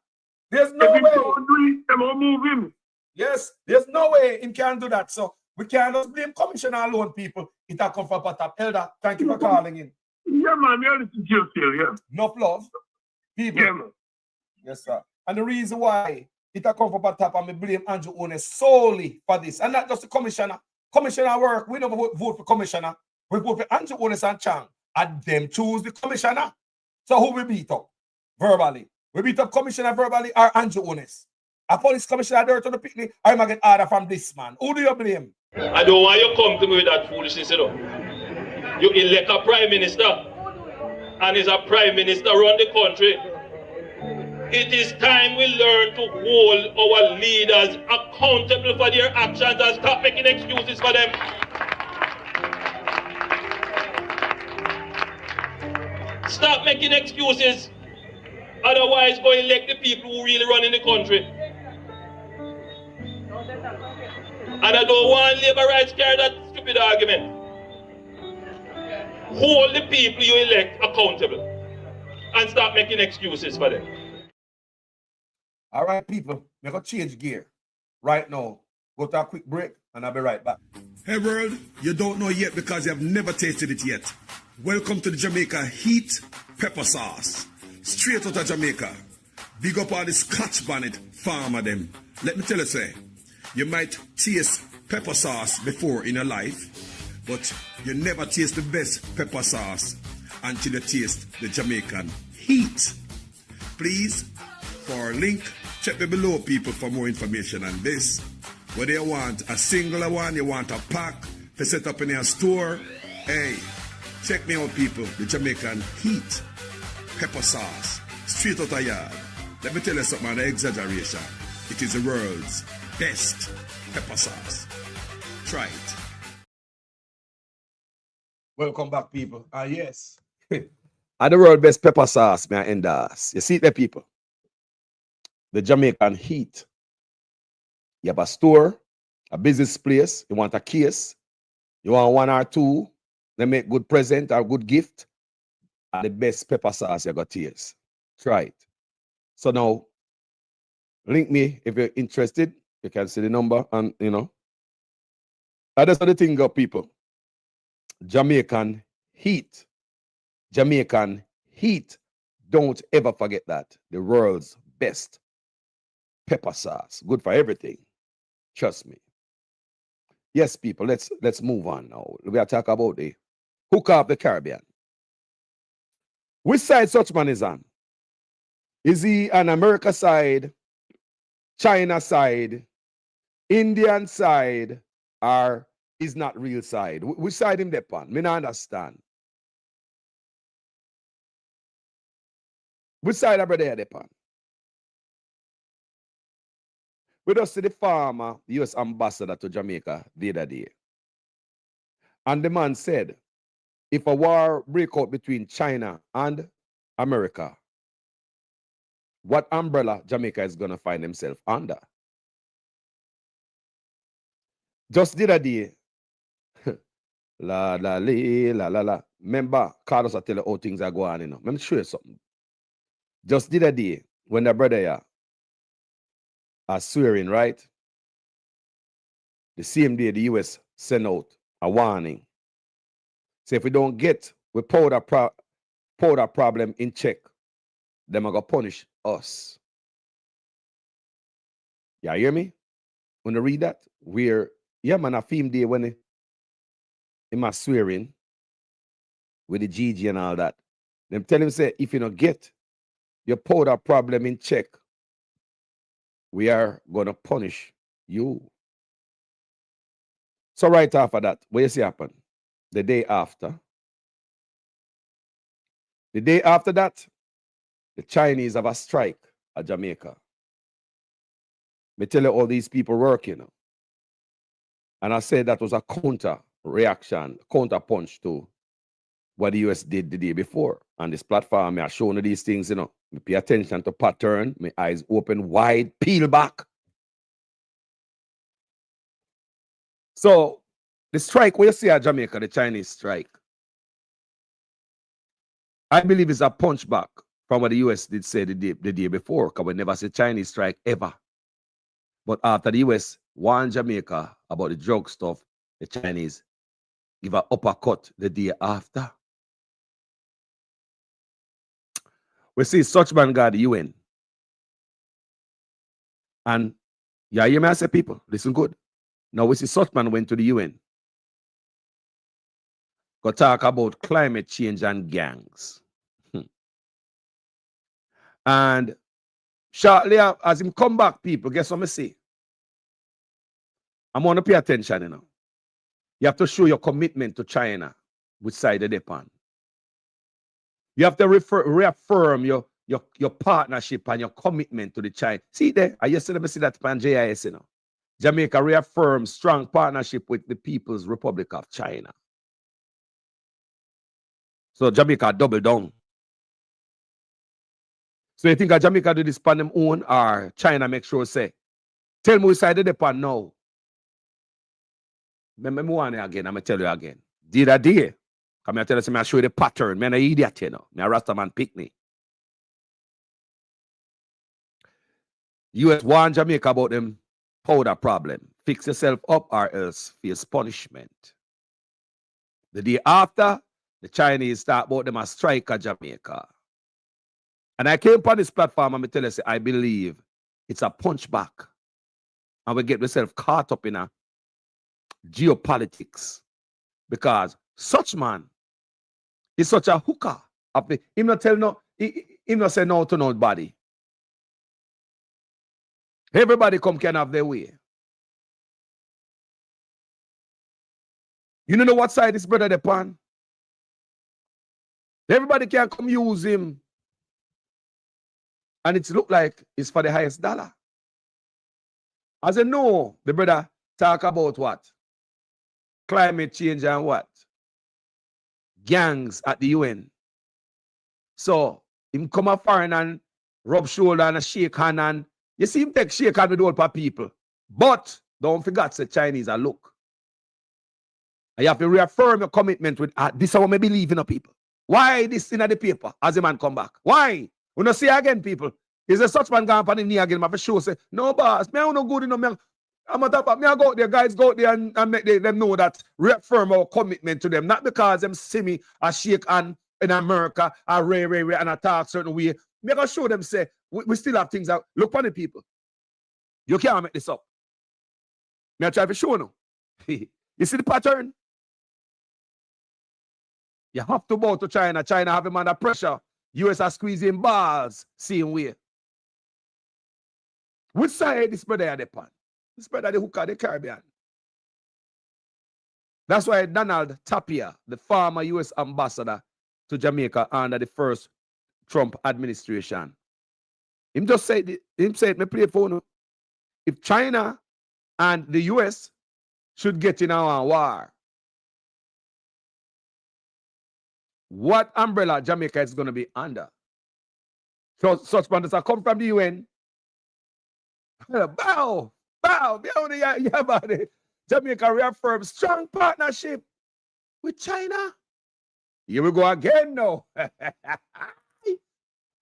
There's no way. They won't move him. Yes, there's no way he can do that. So we can't just blame commissioner alone, people. It will come from top. Elder, thank you for calling in. Yeah, man, we are listening to you still, yeah. Enough love. People. Yeah, man. Yes, sir. And the reason why it will come from top and we blame Andrew One solely for this. And not just the commissioner. Commissioner work. We never vote for commissioner. We vote for Andrew One and Chang. And them choose the commissioner. So who we beat up? Verbally. We beat up commissioner verbally or Andrew Ones. A police commissioner there to the picnic, I'm going to get order from this man. Who do you blame? I don't want you to come to me with that foolishness, you know. You elect a prime minister, and is a prime minister run the country. It is time we learn to hold our leaders accountable for their actions and stop making excuses for them. Stop making excuses. Otherwise, go elect the people who really run in the country. And I don't want labor rights carry that stupid argument. Hold the people you elect accountable and stop making excuses for them. All right, people, we're going to change gear right now. Go to a quick break, and I'll be right back. Hey world, you don't know yet because you have never tasted it yet. Welcome to the Jamaica Heat Pepper Sauce. Straight out of Jamaica. Big up all the Scotch bonnet farmer them. Let me tell you, say, you might taste pepper sauce before in your life, but you never taste the best pepper sauce until you taste the Jamaican heat. Please, for a link, check the below, people, for more information on this. Whether you want a single one, you want a pack to set up in your store, hey, check me out, people. The Jamaican heat pepper sauce, straight out of yard. Let me tell you something, the exaggeration. It is the world's best pepper sauce. Try it. Welcome back, people. Yes. And the world best pepper sauce, man, and you see it there, people. The Jamaican heat. You have a store, a business place, you want a case, you want one or two, they make good present or good gift, and the best pepper sauce you got to taste. Try it. So now, link me if you're interested. You can see the number, and you know. And that's the thing, people. Jamaican heat. Jamaican heat. Don't ever forget that. The world's best pepper sauce. Good for everything. Trust me. Yes, people, let's move on now. We are talking about the hook of the Caribbean. Which side such man is on? Is he on America side, China side, Indian side, or is not real side? Which side him dep on? Me not understand. Which side of brother dep on? We just see the former U.S. ambassador to Jamaica the other day. And the man said, if a war break out between China and America, what umbrella Jamaica is going to find himself under? Just the other day, la la la la la. Remember, Carlos, I tell you how things are going on, you know. Let me show you something. Just the other day, when the brother here are swearing, right? The same day the US sent out a warning. So if we don't get we powder problem in check, them are gonna punish us. Yeah, hear me? When you read that, where yeah man, a film day when he must swearing with the GG and all that. Them tell him say if you don't get your powder problem in check, we are going to punish you. So right after that, what you see happen? The day after that, the Chinese have a strike at Jamaica. Me tell you all these people working. And I said that was a counter reaction, counter punch to what the US did the day before. On this platform, I show you these things, you know. Me pay attention to pattern, my eyes open wide, peel back. So the strike, what you see at Jamaica, the Chinese strike, I believe is a punch back from what the US did say the day before, because we never see Chinese strike ever. But after the US warned Jamaica about the drug stuff, the Chinese give an uppercut the day after. We see such man got the UN. And yeah, you may say, people, listen good. Now we see such man went to the UN. Go talk about climate change and gangs. And shortly as him come back, people, guess what I say? I'm going to pay attention, you know. You have to show your commitment to China. which side they on. You have to reaffirm your partnership and your commitment to the China. See there, I used to see that on JIS, you know. Jamaica reaffirms strong partnership with the People's Republic of China. So Jamaica double down. So you think Jamaica do this on them own, or China make sure say, tell me which side they on now. Remember me one again, I'm gonna tell you again. Did I day? Come here, tell us, I show you the pattern. I'm an idiot, you know. I'm a Rastaman picnic. US warn Jamaica about them powder problem. Fix yourself up or else face punishment. The day after, the Chinese start about them a strike at Jamaica. And I came upon this platform and I tell you, I believe it's a punch back. And we get ourselves caught up in a geopolitics. Because such man is such a hooker. Him not tell no, him not say no to nobody. Everybody can have their way. You know what side this brother upon? Everybody can come use him. And it look like it's for the highest dollar. As I know, the brother talk about what? Climate change and what? Gangs at the UN. So, him come a foreign and rub shoulder and shake hand and you see him take shake hand with all people. But don't forget the Chinese are look. And you have to reaffirm your commitment with this is how I believe in the people. Why this in the paper as a man come back? Why? We don't see again, people. Is a such man going on the knee again? I for sure say, no boss, me I no good enough. I'm a top up. Me I go out there, guys go out there and make them know that reaffirm our commitment to them. Not because them see me a shake hand in America, a ray and a talk certain way. Me I show them say, we still have things out. Look on the people. You can't make this up. Me I try to show no. You see the pattern? You have to bow to China. China have him under pressure. US are squeezing balls, same way. Which side this brother are upon? This brother the hooker, the Caribbean. That's why Donald Tapia, the former US ambassador to Jamaica under the first Trump administration, him just said, me play phone. If China and the US should get in our war, what umbrella Jamaica is going to be under? So such bandits are come from the UN. Bow, Jamaica reaffirms strong partnership with China. Here we go again now.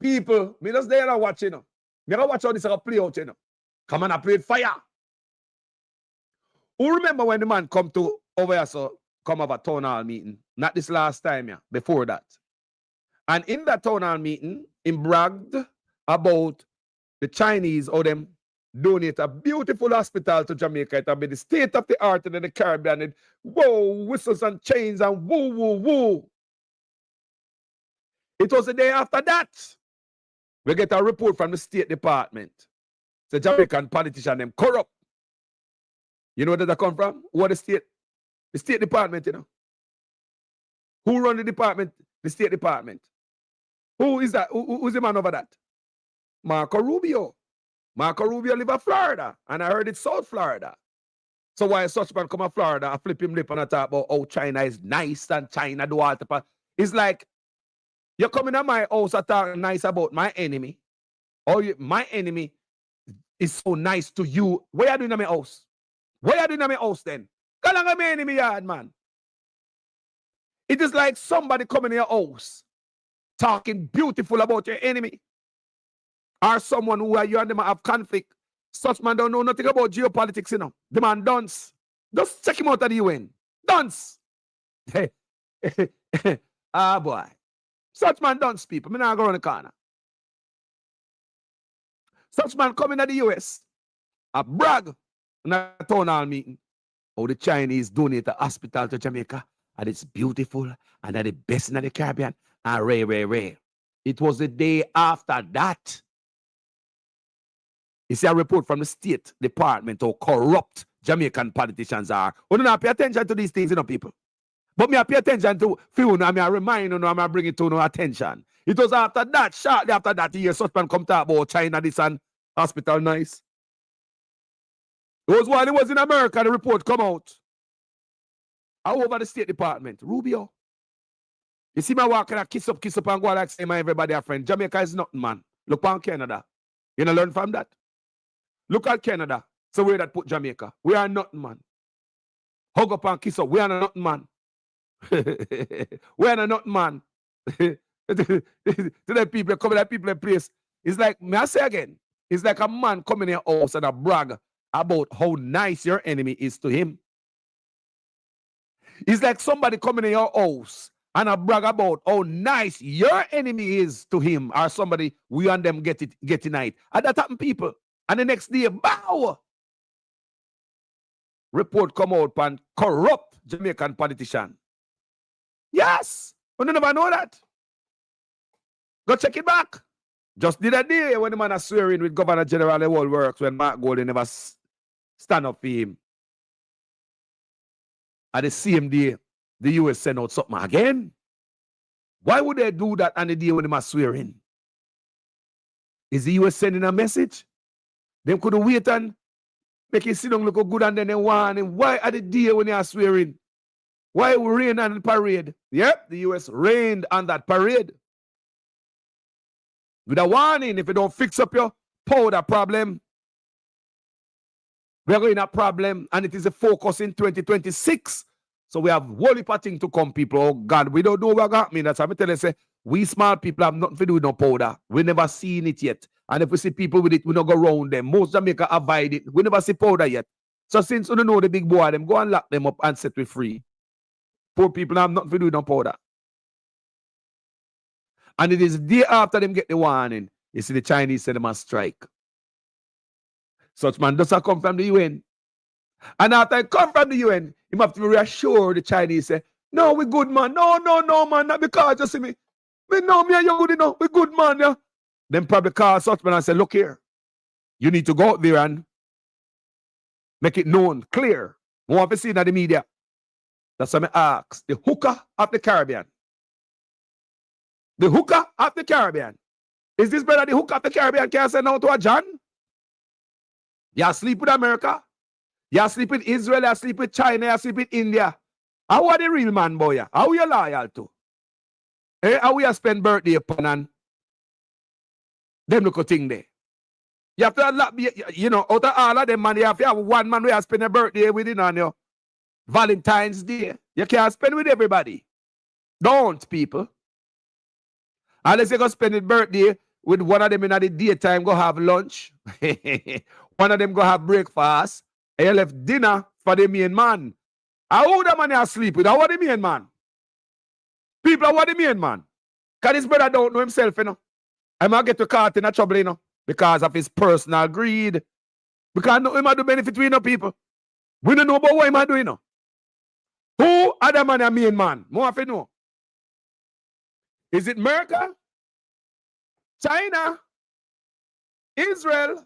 People, me just there and watch, you know. Me gonna watch how this play out, you know. Come on, I played fire. Who remember when the man come to over here, so come have a town hall meeting? Not this last time, yeah, before that. And in that town hall meeting, he bragged about the Chinese or them donate a beautiful hospital to Jamaica. It'll be the state of the art in the Caribbean. And whoa, whistles and chains and woo, woo, woo. It was the day after that. We get a report from the State Department. The Jamaican politician, them corrupt. You know where that come from? What the State Department, you know. Who run the department? The State Department. Who is that? Who's the man over that? Marco Rubio. Marco Rubio live in Florida. And I heard it's South Florida. So why such man come to Florida, I flip him lip and I talk about how China is nice and China do all the part. It's like, you're coming to my house and talk nice about my enemy. Or my enemy is so nice to you. What are you doing in my house? What are you doing in my house then? Go along with my enemy yard, man. It is like somebody coming in your house talking beautiful about your enemy. Or someone who are you and them have conflict. Such man don't know nothing about geopolitics, you know. The man dunce. Just check him out at the UN. Dunce. Ah, boy. Such man dunce, people. Me not go around the corner. Such man coming to the US. A brag in a town hall meeting. How the Chinese donate a hospital to Jamaica. And it's beautiful. And they're the best in the Caribbean. And ray. It was the day after that. You see a report from the State Department how corrupt Jamaican politicians are. We don't pay attention to these things, you know, people. But me I pay attention to you and I remind you, I bring it to no attention. It was after that, shortly after that, year, such man come talk about China, this and hospital nice. It was while he was in America, the report come out. All over the State Department. Rubio. You see me walking and kiss up, and go like say my everybody a friend. Jamaica is nothing, man. Look on Canada. You know, learn from that. Look at Canada. So where that put Jamaica? We are nothing, man. Hug up and kiss up. We are nothing, man. We are nothing, man. To the people, come to the people in place. It's like, may I say again, it's like a man coming in your house and a brag about how nice your enemy is to him. It's like somebody coming in your house and a brag about how nice your enemy is to him, or somebody, we and them get tonight. And that happen, people. And the next day, bow! Report come out on corrupt Jamaican politician. Yes! You never know that. Go check it back. Just did a day when the man is swearing with Governor General the whole works when Mark Golding never stand up for him. At the same day, the US send out something again. Why would they do that on the day when they are swearing? Is the US sending a message? Them could wait and make it sit down look good and then they want him. Why at the day when they are swearing? Why we rain on the parade? Yep, the US rained on that parade. With a warning, if you don't fix up your powder problem, we're going to have a problem, and it is a focus in 2026. So we have whole heap of things to come, people. Oh God, we don't know what got me. That's how I tell you, say, we smart people have nothing to do with no powder. We never seen it yet. And if we see people with it, we don't go around them. Most Jamaica avoid it. We never see powder yet. So since we don't know the big boy, them go and lock them up and set we free. Poor people have nothing to do with no powder. And it is the day after them get the warning. You see the Chinese say they must strike. Such man does not come from the UN. And after I come from the UN, he have to reassure the Chinese, say, no, we good, man. No, man. Not because you see me. Me know me and you good enough. We good, man. Yeah. Then probably call such man and say, look here. You need to go out there and make it known, clear. We want to see it in the media. That's why I ask. The hooker of the Caribbean. The hooker of the Caribbean. Is this brother the hooker of the Caribbean? Can I send out to a John? You sleep with America? You sleep with Israel? You sleep with China? You sleep with India? How are the real man, boy? How are you loyal to? Eh? How you spend birthday upon and them look a thing there? You have to, you know, out of all of them, man, you have to have one man where you spend a birthday with it on your Valentine's Day. You can't spend with everybody. Don't, people. Unless you go spend a birthday with one of them in the daytime, go have lunch. One of them go have breakfast. And you left dinner for the main man. How the man you sleep with? How the main man? People, how the main man? Because this brother don't know himself, you know. I'm going to get to caught in a trouble, you know, because of his personal greed. Because no, him do benefit with, you know, people. We don't know about what him do, you know. Who are the man and main man? More of you know. Is it America, China, Israel,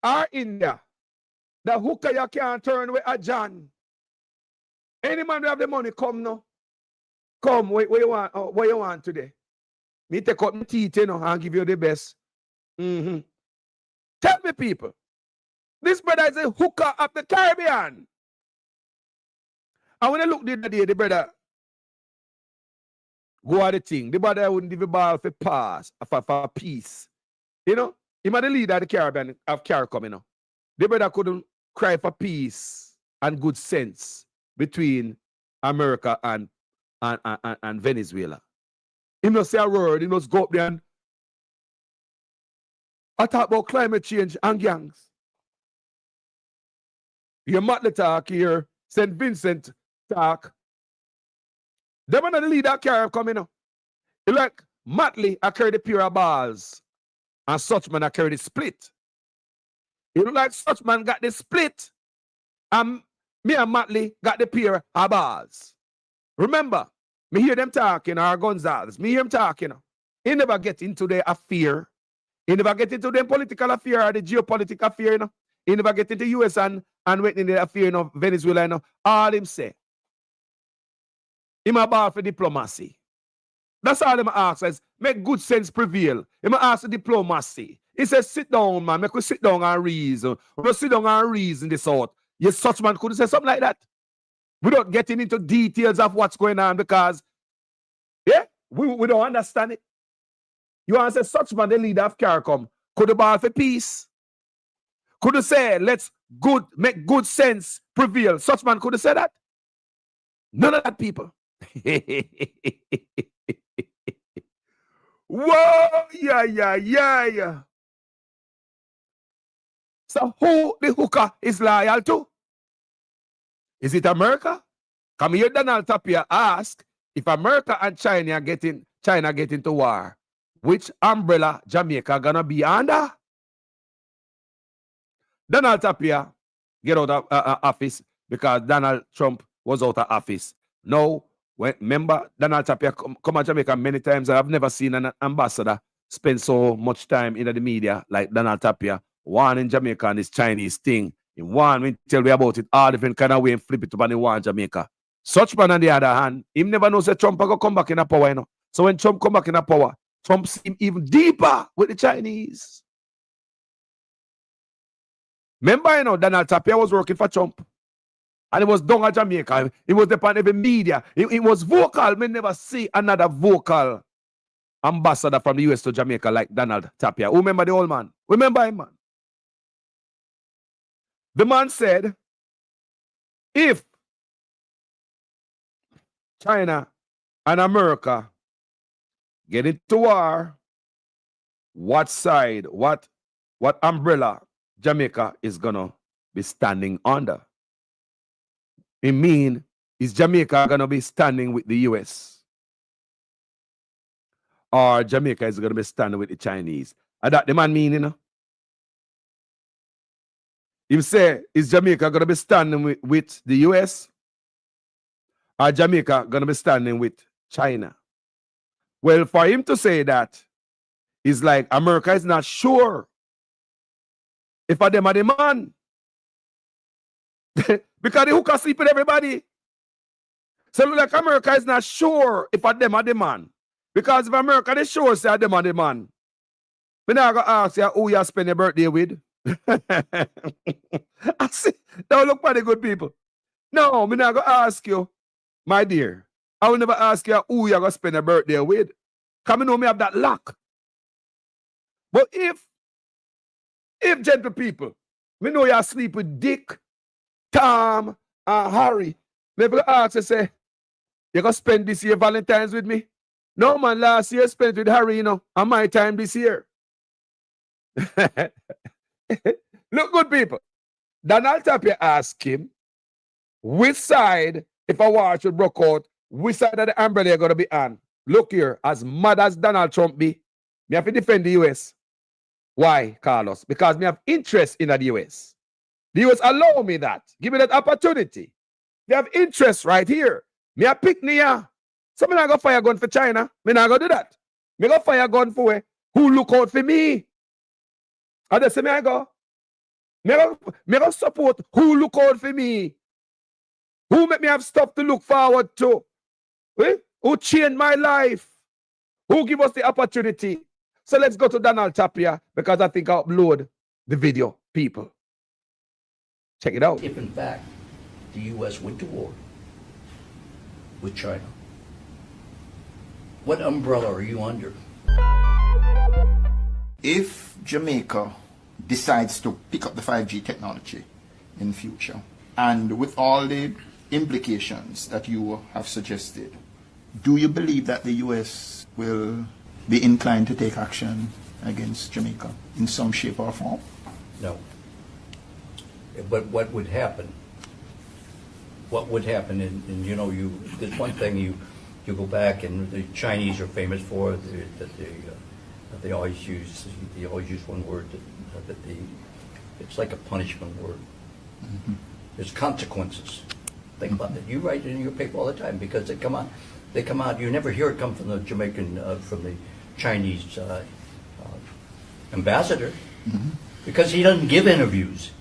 or India? The hooker you can't turn with a John. Any man who have the money, come now. Come, what you want? What you want today? Me take out my teeth, you know, and give you the best. Tell me, people. This brother is a hooker of the Caribbean. And when I look the other day, the brother go at the thing. The brother wouldn't give a ball for pass, for peace. You know, he might the leader of the Caribbean of CARICOM, you know. The brother couldn't cry for peace and good sense between America and Venezuela. He must say a word, he must go up there and talk about climate change and gangs. Your Motley talk here, St. Vincent talk. Them are the leader of CARICOM coming up. You like Motley, I carry the pair of balls, and Suchman, I carry the split. You like Suchman got the split, and me and Motley got the pair of balls. Remember, me hear them talking, or Gonzalez, me hear them talking. He never get into the affair. He never get into the political affair or the geopolitical affair, you know. He never get into US and went in the affair, you know, Venezuela, you know. All him say, Him a bar for diplomacy. That's all him ask is make good sense prevail. Him ask for diplomacy. He says, sit down, man. Make we sit down and reason. We sit down and reason this out. Yes, such man could say something like that. Without getting into details of what's going on because, yeah, we don't understand it. You want to say such man, the leader of CARICOM, could have bar for peace. Could have said, let's make good sense prevail. Such man could have said that. None of that, people. Whoa, yeah. So who the hooker is loyal to? Is it America? Come here, Donald Tapia ask if America and China getting to war, which umbrella Jamaica gonna be under? Donald Tapia get out of office because Donald Trump was out of office. No, remember Donald Tapia come to Jamaica many times. I have never seen an ambassador spend so much time in the media like Donald Tapia. One in Jamaica and this Chinese thing. In one, we tell me about it all different kind of way and flip it up and one in Jamaica. Such man on the other hand, him never knows that Trump will come back in a power, you know. So when Trump come back in a power, Trump seem even deeper with the Chinese. Remember, you know, Donald Tapia was working for Trump. And it was down at Jamaica. It was upon every media. It was vocal. We never see another vocal ambassador from the US to Jamaica like Donald Tapia. Who remember the old man? Remember him, man? The man said, if China and America get into war, what side, what umbrella Jamaica is gonna be standing under? It mean, is Jamaica gonna be standing with the US? Or Jamaica is gonna be standing with the Chinese? And that the man mean, you know? He say, is Jamaica gonna be standing with the US? Or Jamaica gonna be standing with China? Well, for him to say that, it's like America is not sure if a them are the man. Because the hooker sleep with everybody. So like America is not sure if a them are the man. Because if America is sure say a them are the man, we're not gonna ask you who you spend your birthday with. I see. Don't look for the good people. No, we're not gonna ask you, my dear. I will never ask you who you're gonna spend your birthday with. Come and know me have that luck. But if gentle people, we know you sleep with Dick, Tom, and Harry, maybe ask you say, you gonna spend this year Valentine's with me? No man, last year spent with Harry, you know, on my time this year. Look, good people. Donald Tapia asked him, which side, if a war should break out, which side of the umbrella you're going to be on? Look here, as mad as Donald Trump be, me have to defend the US. Why, Carlos? Because me have interest in the US. The US allow me that. Give me that opportunity. They have interest right here. Me have pick me here. So me not go fire gun for China. Me not go do that. Me go fire gun for who look out for me. And they say me I go. Me go support who look out for me. Who make me have stuff to look forward to. Eh? Who changed my life. Who give us the opportunity. So let's go to Donald Tapia because I think I'll upload the video, people. Check it out. If in fact the U.S. went to war with China, what umbrella are you under? If Jamaica decides to pick up the 5G technology in the future, and with all the implications that you have suggested, do you believe that the U.S. will be inclined to take action against Jamaica in some shape or form? No. But what would happen? What would happen? And you know, there's one thing you go back, and the Chinese are famous for that they always use one word it's like a punishment word. Mm-hmm. There's consequences. Think about that. You write it in your paper all the time because they come out. You never hear it come from the Jamaican, from the Chinese ambassador, mm-hmm. because he doesn't give interviews.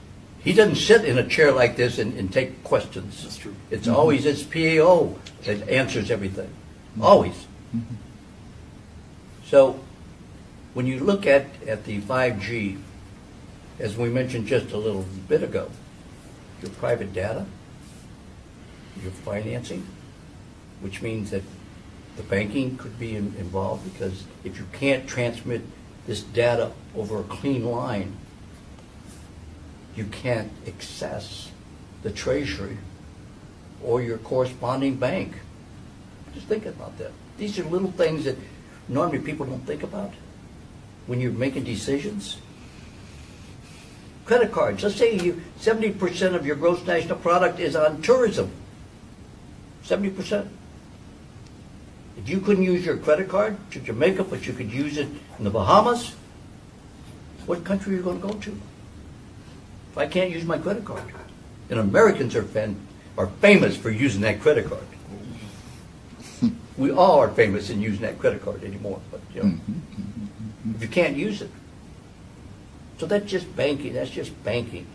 He doesn't sit in a chair like this and take questions. That's true. It's always his PAO that answers everything. Always. So when you look at the 5G, as we mentioned just a little bit ago, your private data, your financing, which means that the banking could be involved, because if you can't transmit this data over a clean line, you can't access the treasury or your corresponding bank. Just think about that. These are little things that normally people don't think about when you're making decisions. Credit cards. Let's say 70% of your gross national product is on tourism. 70%. If you couldn't use your credit card to Jamaica, but you could use it in the Bahamas, what country are you going to go to? If I can't use my credit card. And Americans are famous for using that credit card. We all are famous in using that credit card anymore, but you know, if you can't use it. So that's just banking. That's just banking.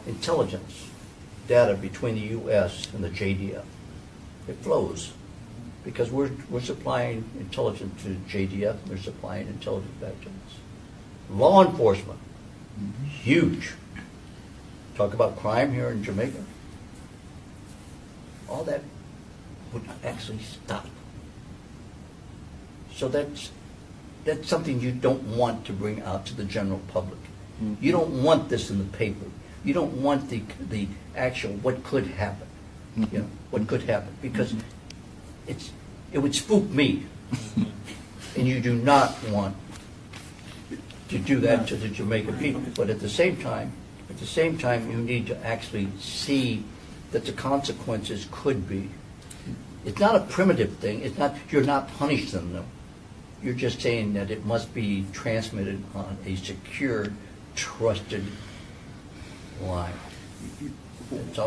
Intelligence data between the U.S. and the JDF. It flows because we're supplying intelligence to JDF, and they're supplying intelligence back to us. Law enforcement, huge. Talk about crime here in Jamaica. All that would actually stop. So that's something you don't want to bring out to the general public. You don't want this in the paper. You don't want the actual what could happen. You know, what could happen, because it would spook me. And you do not want to do that to the Jamaican people. But at the same time, you need to actually see that the consequences could be. It's not a primitive thing. It's not, you're not punishing them. You're just saying that it must be transmitted on a secure, trusted line. That's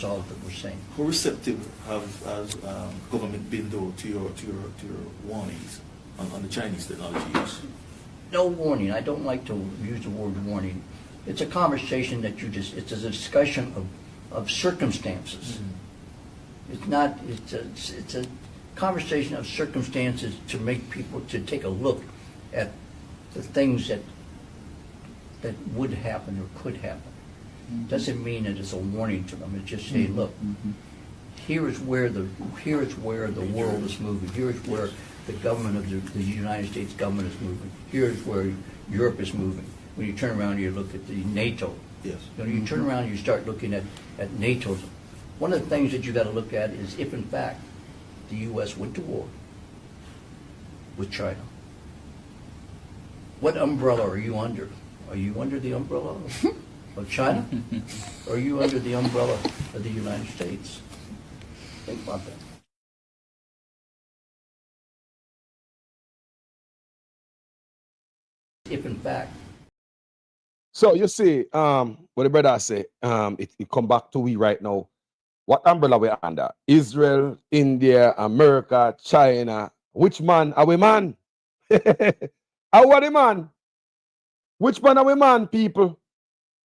all that we're saying. How receptive has government been though to your warnings on the Chinese technology use? No warning. I don't like to use the word warning. It's a conversation that it's a discussion of circumstances. It's not, it's a conversation of circumstances to make people to take a look at the things that would happen or could happen. Doesn't mean that it's a warning to them. It's just saying, look, here is where the world is moving. Here is where the government of the United States government is moving. Here is where Europe is moving. When you turn around and you look at the NATO, yes. You turn around and you start looking at NATO. One of the things that you got to look at is if in fact the U.S. went to war with China, what umbrella are you under? Are you under the umbrella of China? Or are you under the umbrella of the United States? Think about that. If in fact. So you see, what the brother say, it come back to we right now. What umbrella we under? Israel, India, America, China. Which man are we man? How are the man? Which man are we man, people?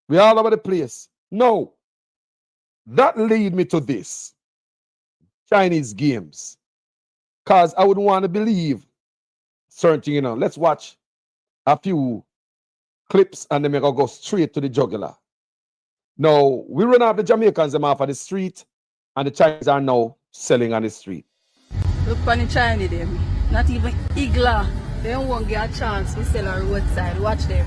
We all over the place. No. That lead me to this. Chinese games. Because I wouldn't want to believe certain, let's watch a few clips and then we go straight to the jugular. Now, we run out the Jamaicans them off of the street and the Chinese are now selling on the street. Look for the Chinese them. Not even Igla. They won't get a chance to sell on the roadside. Watch them.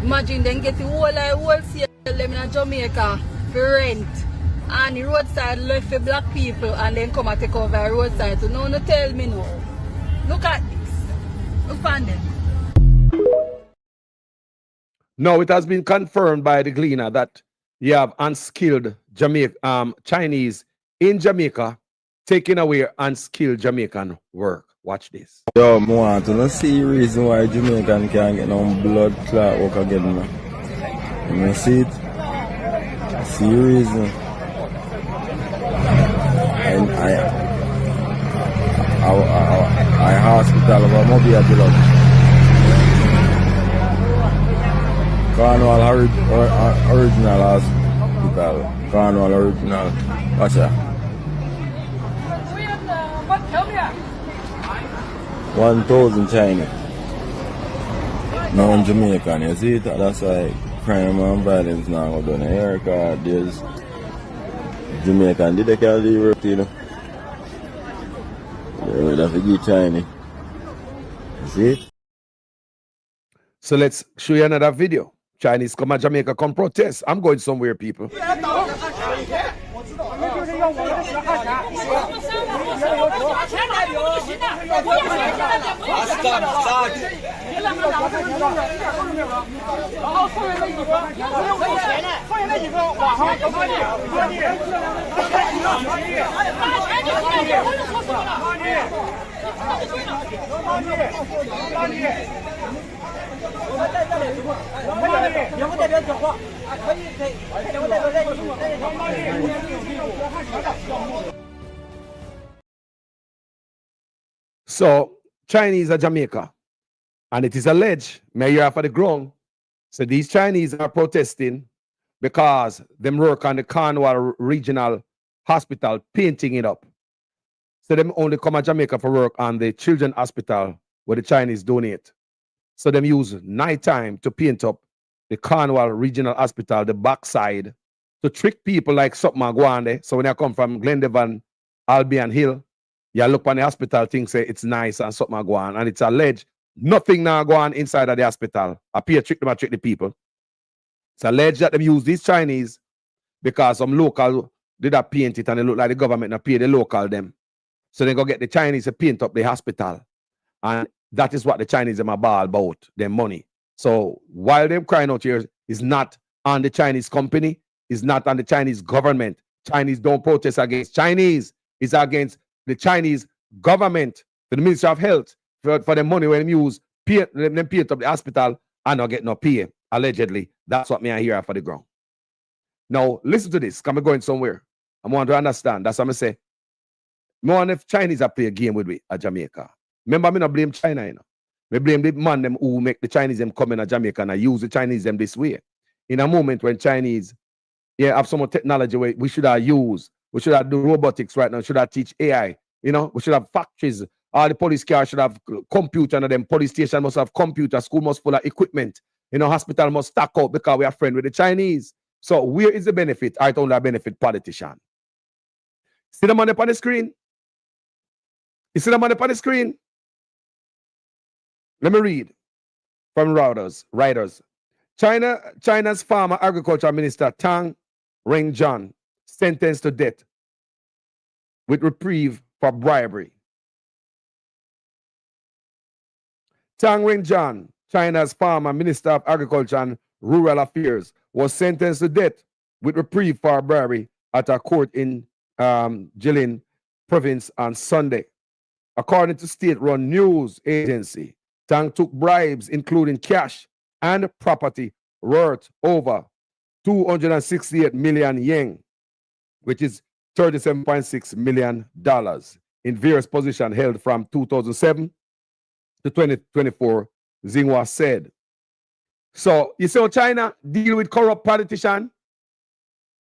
Imagine them get the wholesale them in Jamaica for rent. And the roadside left for black people and then come and take over the roadside. So no tell me no. Look at this. Look on them. No, it has been confirmed by the Gleaner that you have unskilled Chinese in Jamaica taking away unskilled Jamaican work. Watch this. Yo, I want to see the reason why Jamaican can't get no blood clot work again. Man. You see it? See the reason. And I hospital of a mobile blood. Cornwall original hospital. Cornwall original. Watch that. 1,000 China. Now in Jamaica, you see it? That's why crime and violence now go down here, because there's Jamaican, did they call the Europe, you know? They would have to give China. You see it? So let's show you another video. Chinese come to Jamaica, come protest. I'm going somewhere, people. So Chinese are Jamaica, and it is alleged, mayor for the ground, so these Chinese are protesting because them work on the Cornwall Regional Hospital painting it up. So them only come to Jamaica for work on the Children's Hospital where the Chinese donate. So them use nighttime to paint up the Cornwall Regional Hospital, the backside, to trick people like something go on there. So when I come from Glendevon, Albion Hill, you look on the hospital, things say it's nice and something go on. And it's alleged nothing now go on inside of the hospital. Appear trick them and trick the people. It's alleged that them use these Chinese because some local did that paint it and they look like the government not pay the local them. So they go get the Chinese to paint up the hospital. And that is what the Chinese are ball about, their money. So while they're crying out here, it's not on the Chinese company, it's not on the Chinese government. Chinese don't protest against Chinese, it's against the Chinese government, the Ministry of Health, for the money when them use, them paint up the hospital and not get no pay, allegedly. That's what me I hear for the ground. Now, listen to this, because I'm going somewhere. I want to understand, that's what I say. I want if Chinese are play a game with me at Jamaica. Remember, me not blame China, you know. Me blame the man them who make the Chinese them come in at Jamaica and use the Chinese them this way. In a moment when Chinese have some more technology we should have used. We should have do robotics right now. We should have teach AI. You know, we should have factories. All the police cars should have computer, and them police station must have computer. School must full of equipment. You know, hospital must stack up because we are friends with the Chinese. So where is the benefit? I only benefit politician. See the money up on the screen? You see the money up on the screen? Let me read from Reuters. China's former agriculture minister Tang Renjian sentenced to death with reprieve for bribery. Tang Renjian, China's former minister of agriculture and rural affairs, was sentenced to death with reprieve for bribery at a court in Jilin province on Sunday. According to state-run news agency, Tang took bribes, including cash and property, worth over 268 million yen, which is $37.6 million, in various positions held from 2007 to 2024, Xinhua said. So, you see how China deal with corrupt politicians?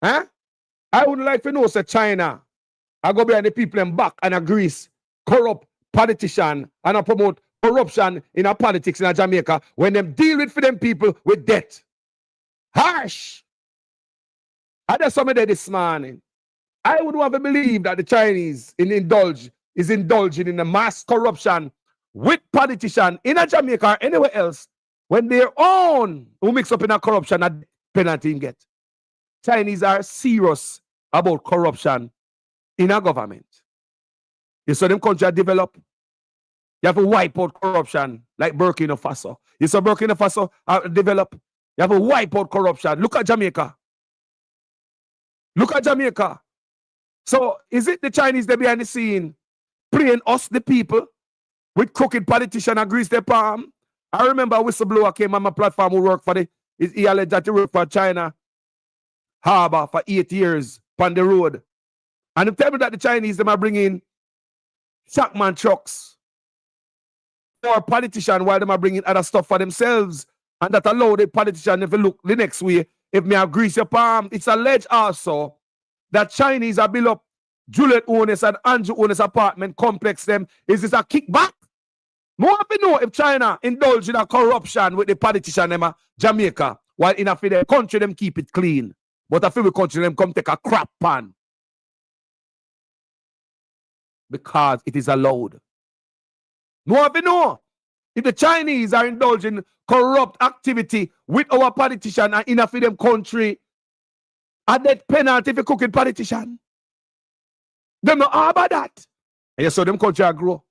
Huh? I would like to know, say China, I go behind the people in back and agree corrupt politician and I promote corruption in our politics in Jamaica when them deal with for them people with debt. Harsh. I just saw me there this morning. I would want to believe that the Chinese is indulging in the mass corruption with politicians in a Jamaica or anywhere else when their own who mix up in a corruption and penalty get. Chinese are serious about corruption in our government. You saw them country develop. You have to wipe out corruption like Burkina Faso. You saw Burkina Faso develop. You have to wipe out corruption. Look at Jamaica. Look at Jamaica. So is it the Chinese that behind the scene playing us, the people, with crooked politicians and grease their palm? I remember a whistleblower came on my platform who worked for he alleged that he worked for China Harbor for 8 years on the road. And they tell me that the Chinese them are bringing Shackman trucks for politicians while they are bringing other stuff for themselves And that allow the politician if you look the next way, if me have grease your palm, it's alleged also that Chinese are built up Juliet owners and Andrew owners apartment complex them. Is this a kickback? More to know if China indulge in a corruption with the politician them Jamaica, while in a the country them keep it clean. But a few country them come take a crap pan. Because it is allowed. More to know if the Chinese are indulging corrupt activity with our politician and in a them country, a death penalty for cooking politician. Them not all about that. And you saw them country are grow.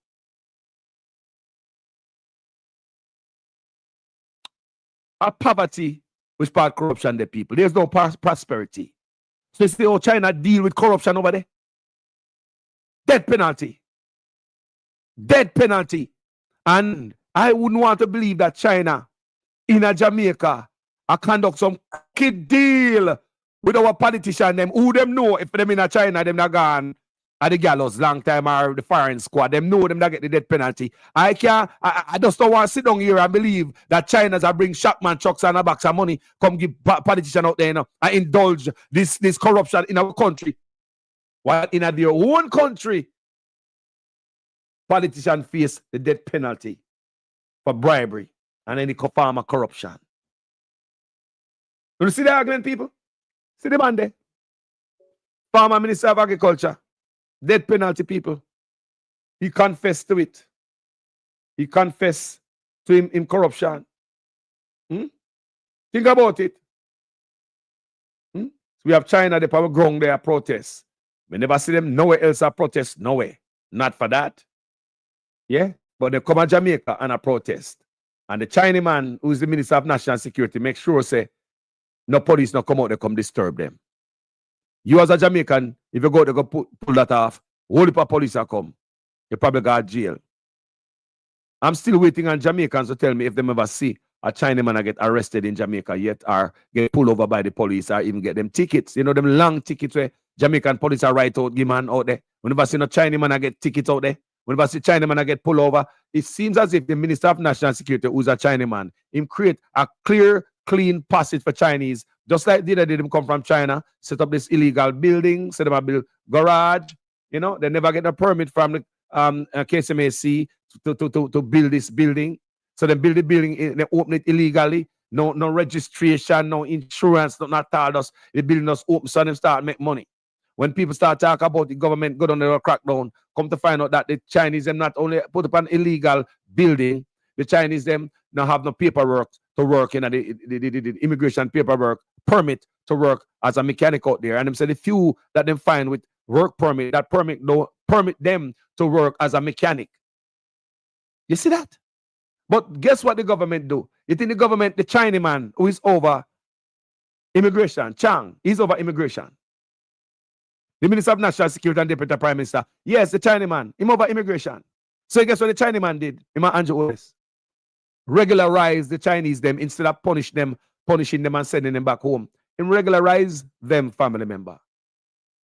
A poverty which part corruption the people. There's no prosperity. So you see how China deal with corruption over there. Death penalty. Death penalty. And I wouldn't want to believe that China in a Jamaica conduct some kid deal with our politician them. Who them know if them in a China them not gone at the gallows long time or the firing squad. Them know them not get the death penalty. I just don't want to sit down here and believe that China's are bring Shackman trucks and a box of money come give politician out there, you know, and indulge this corruption in our country. While in their own country, politicians face the death penalty for bribery and any form of corruption. You see the argument, people? See the man there? Former Minister of Agriculture. Death penalty, people. He confessed to it. He confessed to him corruption. Think about it. So we have China, the power ground there protest. We never see them nowhere else a protest. Nowhere. Not for that. Yeah? But they come to Jamaica and a protest. And the Chinese man, who is the Minister of National Security, make sure say no police no come out, they come disturb them. You as a Jamaican, if you go to go pull that off, whole heap of police are come. You probably got jail. I'm still waiting on Jamaicans to tell me if they ever see a Chinese man get arrested in Jamaica yet or get pulled over by the police or even get them tickets. You know them long tickets where Jamaican police are right out, give man out there. Whenever see no Chinese man get tickets out there, whenever see Chinese man get pulled over, it seems as if the Minister of National Security, who's a Chinese man, him create a clear, clean passage for Chinese. Just like they did them come from China, set up this illegal building, set them a build garage. You know, they never get a permit from the KSMAC to build this building. So they build the building, they open it illegally. No registration, no insurance, not at all. The building was open, so they start make money. When people start talking about the government go down the crackdown, come to find out that the Chinese them not only put up an illegal building, the Chinese them now have no paperwork to work in the immigration paperwork permit to work as a mechanic out there. And them say the few that them find with work permit, that permit no permit them to work as a mechanic. You see that? But guess what the government do? You think the government, the Chinese man who is over immigration, Chang, he's over immigration. The Minister of National Security and Deputy Prime Minister, yes, the Chinese man, him over immigration. So guess what the Chinese man did? Him and Andrew Owens. Regularize the Chinese them instead of punishing them and sending them back home. And regularize them family member.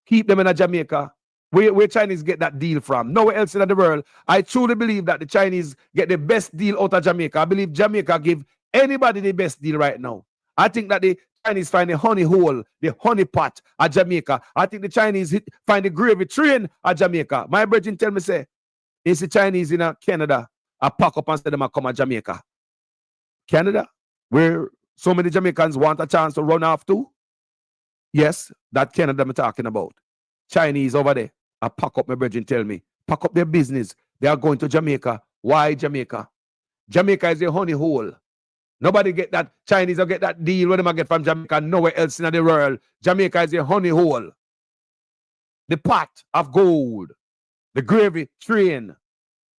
Keep them in a Jamaica. Where Chinese get that deal from? Nowhere else in the world. I truly believe that the Chinese get the best deal out of Jamaica. I believe Jamaica give anybody the best deal right now. I think that the Chinese find the honey hole, the honey pot at Jamaica. I think the Chinese find the gravy train at Jamaica. My brethren tell me, say, it's the Chinese in Canada. I pack up and say them come to Jamaica. Canada, where so many Jamaicans want a chance to run off to? Yes, that Canada I'm talking about. Chinese over there. I pack up, my brethren tell me. Pack up their business. They are going to Jamaica. Why Jamaica? Jamaica is a honey hole. Nobody get that. Chinese will get that deal when they get from Jamaica nowhere else in the world. Jamaica is a honey hole. The pot of gold. The gravy train.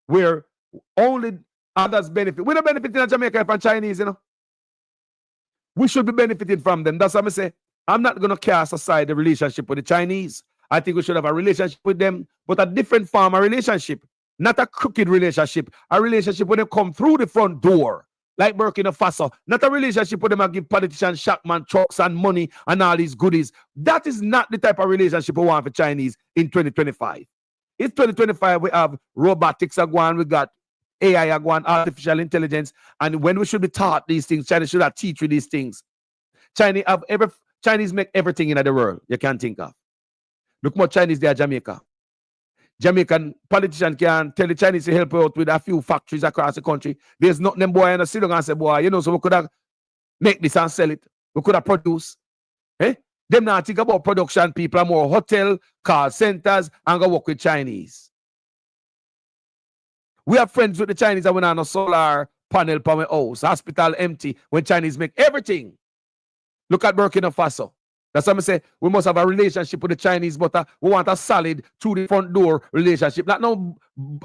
Where only others benefit. We don't benefit in Jamaica from Chinese, you know. We should be benefiting from them. That's what I say. I'm not going to cast aside the relationship with the Chinese. I think we should have a relationship with them, but a different form of relationship. Not a crooked relationship. A relationship when they come through the front door, like Burkina Faso. Not a relationship with them and give politicians Shackman trucks and money and all these goodies. That is not the type of relationship we want for Chinese in 2025. In 2025, we have robotics are going. We got AI are going, artificial intelligence, and when we should be taught these things, China should have teach you these things. Chinese make everything in the world you can think of. Look more Chinese there, Jamaica. Jamaican politician can tell the Chinese to help out with a few factories across the country. There's nothing them boy and sit down and say, boy, you know, so we could have make this and sell it. We could have produce. Eh? Them not think about production. People are more hotel, car centers, and go work with Chinese. We are friends with the Chinese and we on a solar panel for my house, hospital empty, when Chinese make everything. Look at Burkina Faso. That's why I say we must have a relationship with the Chinese, but we want a solid through the front door relationship. Not no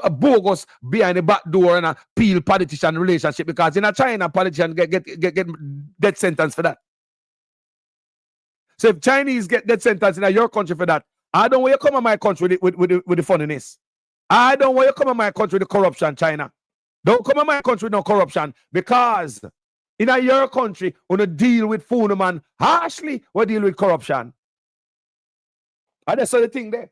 a bogus behind the back door and a peel politician relationship, because in a China, politician get death sentence for that. So if Chinese get death sentence in your country for that, I don't want you come to my country with the funniness. I don't want you come to my country with the corruption, China. Don't come to my country with no corruption, because in your country, when you deal with food man harshly, we deal with corruption. And that's the thing there.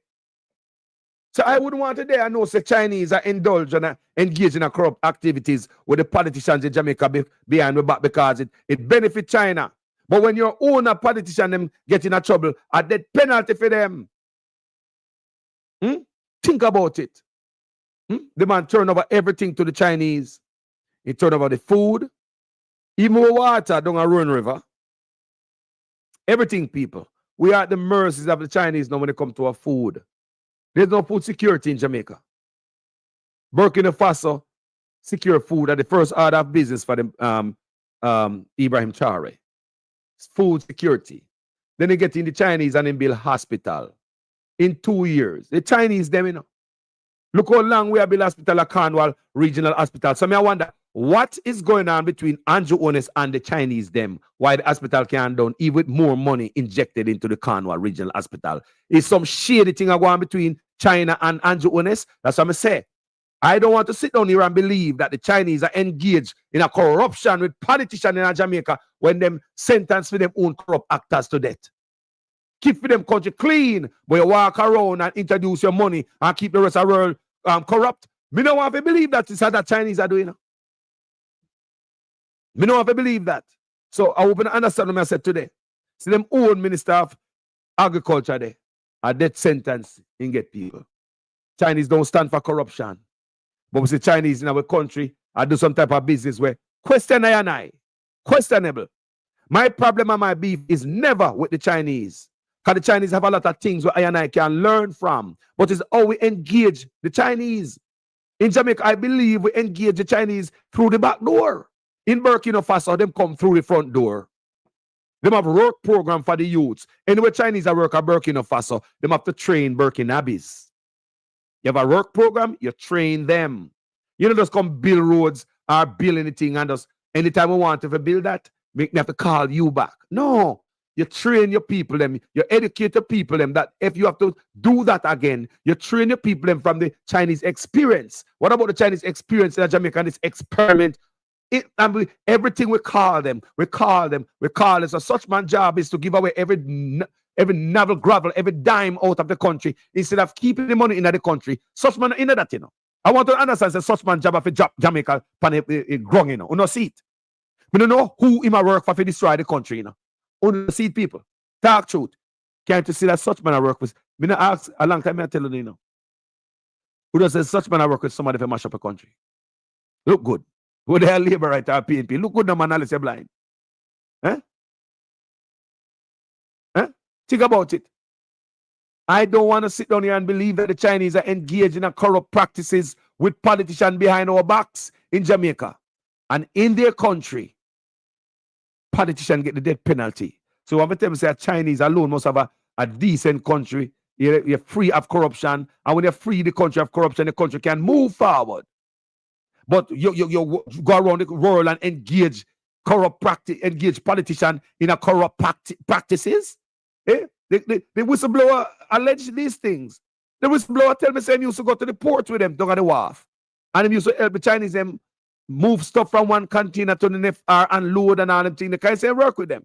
So I wouldn't want to there. I know the Chinese are indulged and engaged in corrupt activities with the politicians in Jamaica behind the back, because it benefits China. But when your own politician them get in trouble, a death penalty for them. Think about it. The man turn over everything to the Chinese. He turn over the food, even more water down a Roan River. Everything, people. We are at the mercies of the Chinese now when it comes to our food. There's no food security in Jamaica. Burkina Faso secure food at the first order of business for them, Ibrahim Traore. Food security. Then they get in the Chinese and then build hospital. In 2 years. The Chinese, them, you know. Look how long we have built hospital at Cornwall Regional Hospital. So I wonder, what is going on between Andrew Ones and the Chinese, them? Why the hospital can't done, even with more money injected into the Cornwall Regional Hospital? Is some shady thing going on between China and Andrew Ones? That's what I say. I don't want to sit down here and believe that the Chinese are engaged in a corruption with politicians in Jamaica when them sentence for them own corrupt actors to death. Keep them country clean, but you walk around and introduce your money and keep the rest of the world corrupt. Me don't want to believe that is how the Chinese are doing. Me don't want to believe that. So I hope you understand what I said today. See them own Minister of Agriculture there, a death sentence in get people. Chinese don't stand for corruption. But we see Chinese in our country, I do some type of business where questionable. My problem and my beef is never with the Chinese. Because the Chinese have a lot of things where I and I can learn from. But it's how we engage the Chinese. In Jamaica, I believe we engage the Chinese through the back door. In Burkina Faso, them come through the front door. Them have a work program for the youths. Anyway, Chinese are work at Burkina Faso, them have to train Burkinabis. You have a work program, you train them. You don't just come build roads or build anything and just anytime we want to build that, make me have to call you back. No. You train your people, them. You educate the people, them, that if you have to do that again, you train your people, them, from the Chinese experience. What about the Chinese experience in Jamaica, this experiment? Everything we call them. So such man's job is to give away every navel gravel, every dime out of the country instead of keeping the money in the country. Such man in that, you know. I want to understand that such man job of Jamaica pan grung, you know. You know, see it. We don't know who in my work for to destroy the country, you know. Only see people. Talk truth. Can't you see that such man I work with? Me not ask a long time I tell you, know. Who does say such man I work with somebody for mash up a country? Look good. Who the hell labor right or PNP? Look good, no man, unless you're blind. Think about it. I don't want to sit down here and believe that the Chinese are engaged in corrupt practices with politicians behind our backs in Jamaica. And in their country, politicians get the death penalty. So when I say Chinese alone must have a decent country, you're free of corruption, and when you're free the country of corruption, the country can move forward. But you go around the world and engage politicians in a corrupt practices. The whistleblower alleged these things. The whistleblower tell me saying he used to go to the port with them down at the wharf, and he used to help the Chinese them move stuff from one container to the next, and load and all them things. The guy say work with them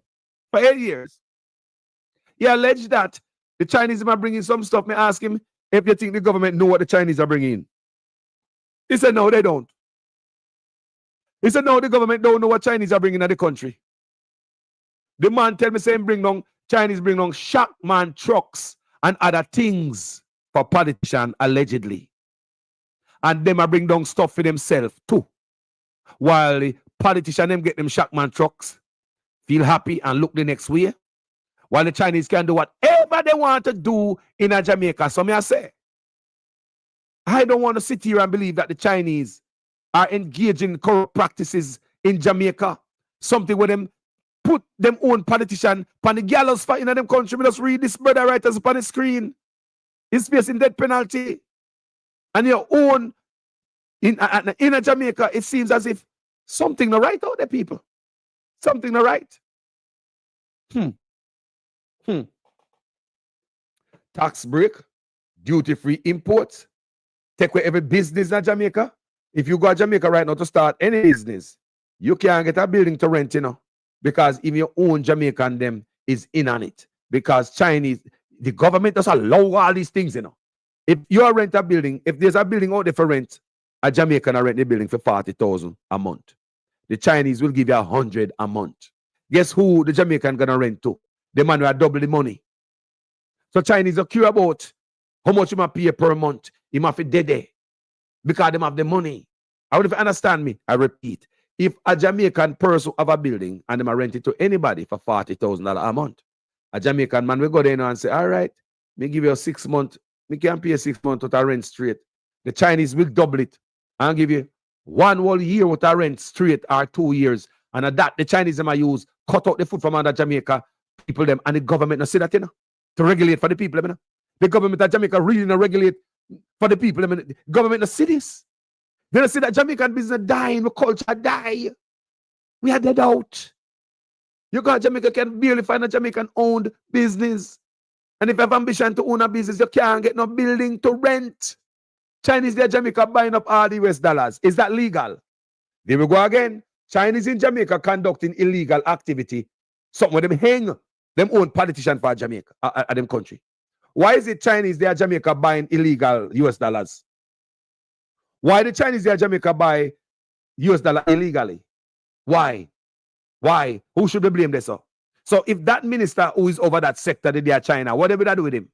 for 8 years. He alleged that the Chinese are bringing some stuff. Me ask him if you think the government know what the Chinese are bringing. He said no, they don't. He said, no, the government don't know what Chinese are bringing to the country. The man tell me, say, Chinese bring down Shackman trucks and other things for politicians, allegedly. And them are bring down stuff for themselves, too. While the politicians them get them Shackman trucks, feel happy and look the next way. While the Chinese can do whatever they want to do in a Jamaica. So me I say, I don't want to sit here and believe that the Chinese are engaging in corrupt practices in Jamaica. Something where them put them own politician on the gallows for in them country. We just read this brother writers up on the screen. He's facing death penalty. And your own in a Jamaica, it seems as if something not right out there, people. Something not right. Tax break, duty-free imports, take away every business in Jamaica. If you go to Jamaica right now to start any business, you can't get a building to rent, you know, because even your own Jamaican them is in on it. Because Chinese, the government does allow all these things, you know. If you rent a building, if there's a building out there for rent, a Jamaican will rent the building for 40,000 a month. The Chinese will give you 100 a month. Guess who the Jamaican gonna rent to? The man who have double the money. So Chinese are curious about how much you must pay per month. You must be dead because they have the money. I would understand me. I repeat, if a Jamaican person have a building and they might rent it to anybody for $40,000 a month, a Jamaican man will go there and say, all right, me give you 6 months. Me can pay 6 months with a rent straight. The Chinese will double it and give you 1 whole year with a rent straight or 2 years. And at that, the Chinese might use, cut out the food from under Jamaica, people them, and the government not see that, you know, to regulate for the people, you know. The government of Jamaica really not regulate for the people. I mean, the government not see this. They don't see that Jamaican business dying, the culture die. We are dead out. You got Jamaica can barely find a Jamaican owned business. And if you have ambition to own a business, you can't get no building to rent. Chinese there Jamaica buying up all the US dollars. Is that legal? There we go again. Chinese in Jamaica conducting illegal activity. Some of them hang them own politicians for Jamaica, them country. Why is it Chinese there Jamaica buying illegal US dollars? Why the Chinese there Jamaica buy US dollar illegally? Why? Why? Who should we blame this? So if that minister who is over that sector, they are China, what would they do with him?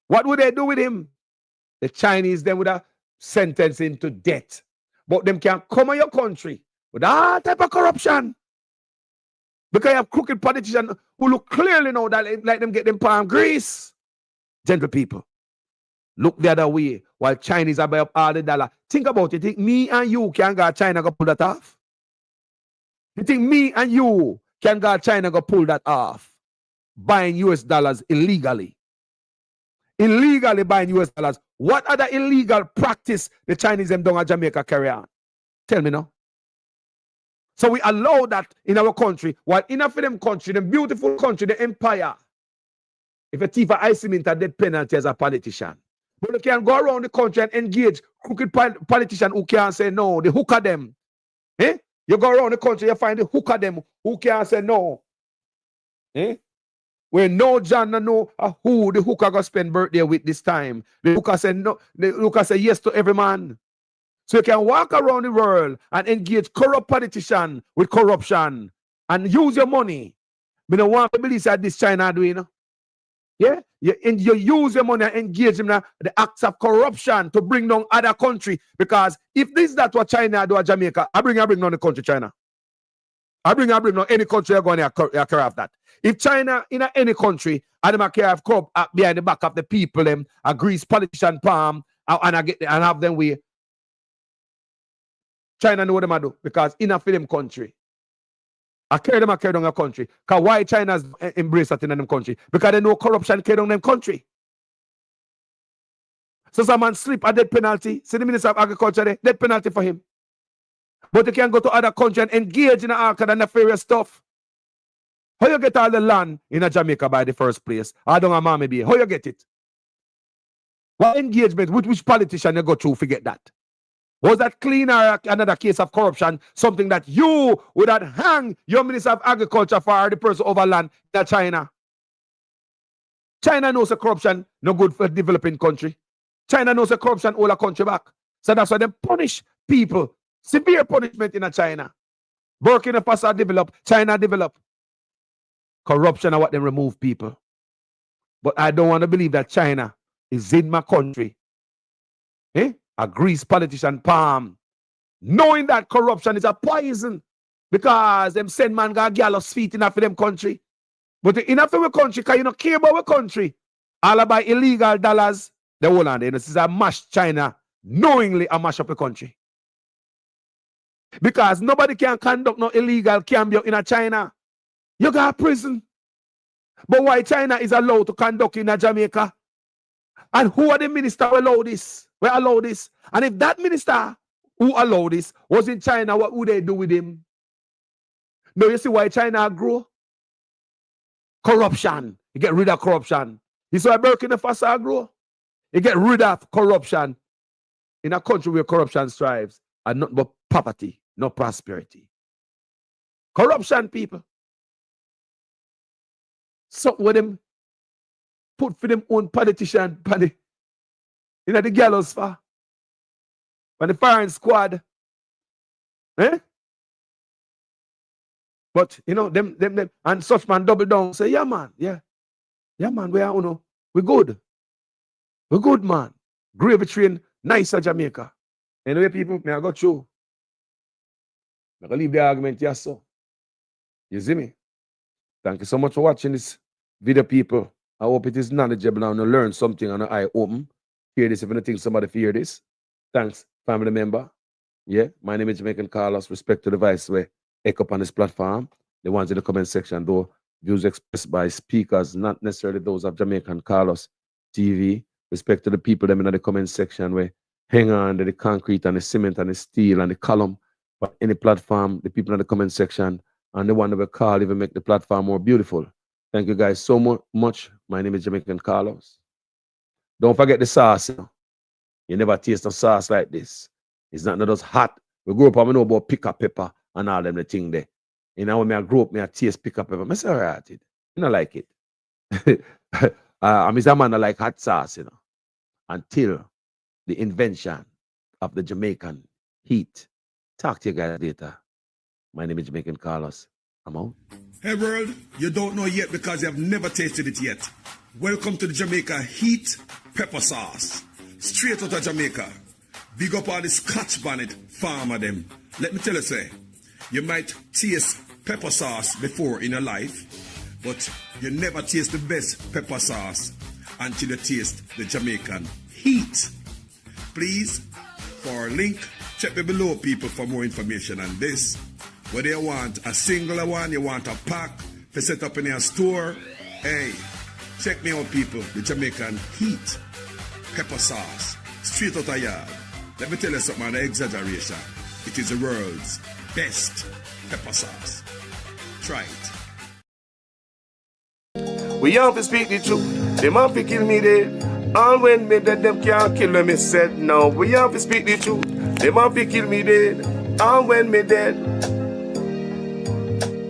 What would they do with him? The Chinese then would have sentenced him to death. But them can come in your country with all type of corruption. Because you have crooked politicians who look clearly now that like them get them palm grease. Gentle people, look the other way while Chinese are buy up all the dollar. Think about it. Think me and you can go China go pull that off? You think me and you can go China go pull that off? Buying US dollars illegally. Illegally buying US dollars. What other illegal practice the Chinese them down at Jamaica carry on? Tell me now. So we allow that in our country, while in a them country, the beautiful country, the empire. If a thief ice him into death penalty as a politician. But you can go around the country and engage crooked politicians who can say no, the hook of them. Eh? You go around the country, you find the hook of them who can say no. Eh? When no John know who the hooker gonna spend birthday with this time. The hooker said no, the hooker said yes to every man. So you can walk around the world and engage corrupt politicians with corruption and use your money. But don't want to believe that this China doing. Yeah? You use your money and engage in the acts of corruption to bring down other country. Because if this is that what China do at Jamaica, I bring down the country China. I bring down any country going to care of that. If China in any country, and them care of crop behind the back of the people, them a grease politician palm and have them way. China know what them do because in a film country. I carry down a country. Because why China's embrace that in them country? Because they know corruption carry down them country. So some man slip a death penalty. See the Minister of Agriculture there, death penalty for him. But you can go to other country and engage in all kind of nefarious stuff. How you get all the land in a Jamaica by the first place? I don't know, Mammy B. How you get it? What engagement? Which politician you go through to get that? Was that clean or another case of corruption? Something that you would have hang your Minister of Agriculture for the person over land in China. China knows the corruption no good for a developing country. China knows the corruption all a country back. So that's why they punish people Severe punishment in China. Burkina Faso develop, China develop. Corruption are what them remove people. But I don't want to believe that China is in my country. A grease politician palm. Knowing that corruption is a poison. Because them send man got gallows feet enough for them country. But enough for our country, because you don't care about our country. All about illegal dollars. The whole on there. This is a mash China. Knowingly a mash up a country. Because nobody can conduct no illegal cambio in a China. You got prison. But why China is allowed to conduct in a Jamaica? And who are the minister who allow this? We allow this. And if that minister who allowed this was in China, what would they do with him? Now you see why China grow? Corruption. You get rid of corruption. You see why Burkina Faso grow? You get rid of corruption. In a country where corruption strives, and not but poverty, no prosperity. Corruption, people. So with them put for them own politician, you know the gallows for the firing squad. But you know, them and such man double down, say, yeah, man, we are we good. We good, man. Gravy train, nicer Jamaica. Anyway, people, may I go through. I'm gonna leave the argument here, so. You see me? Thank you so much for watching this video, people. I hope it is knowledgeable and you learn something and eye open. Hear this if you think somebody fear this. Thanks, family member. Yeah, my name is Jamaican Carlos. Respect to the vice way. Echo on this platform. The ones in the comment section, though, views expressed by speakers, not necessarily those of Jamaican Carlos TV. Respect to the people them in the comment section where hang on to the concrete and the cement and the steel and the column. But any platform, the people in the comment section and the one that we call even make the platform more beautiful. Thank you guys so much. My name is Jamaican Carlos. Don't forget the sauce. You never taste no sauce like this. It's not just hot. We grew up, I know about pick up pepper and all them the thing there. You know, when I grew up, I taste pick up pepper. I say, all right, you don't like it. I'm a man that like hot sauce, until the invention of the Jamaican heat. Talk to you guys later. My name is Jamaican Carlos. I'm out. Hey world, you don't know yet because you have never tasted it yet. Welcome to the Jamaica Heat Pepper Sauce. Straight out of Jamaica. Big up all the Scotch bonnet farmer them. Let me tell you, say, you might taste pepper sauce before in your life, but you never taste the best pepper sauce until you taste the Jamaican heat. Please, for a link, check me below, people, for more information on this. Whether you want a singular one, you want a pack to set up in your store, hey, check me out, people, the Jamaican heat pepper sauce, straight out of yard. Let me tell you something, an exaggeration. It is the world's best pepper sauce. Try it. We have to speak the truth. Them have to kill me dead. All when me dead, them can't kill me said no. We have to speak the truth. Them have to kill me dead. All when me dead.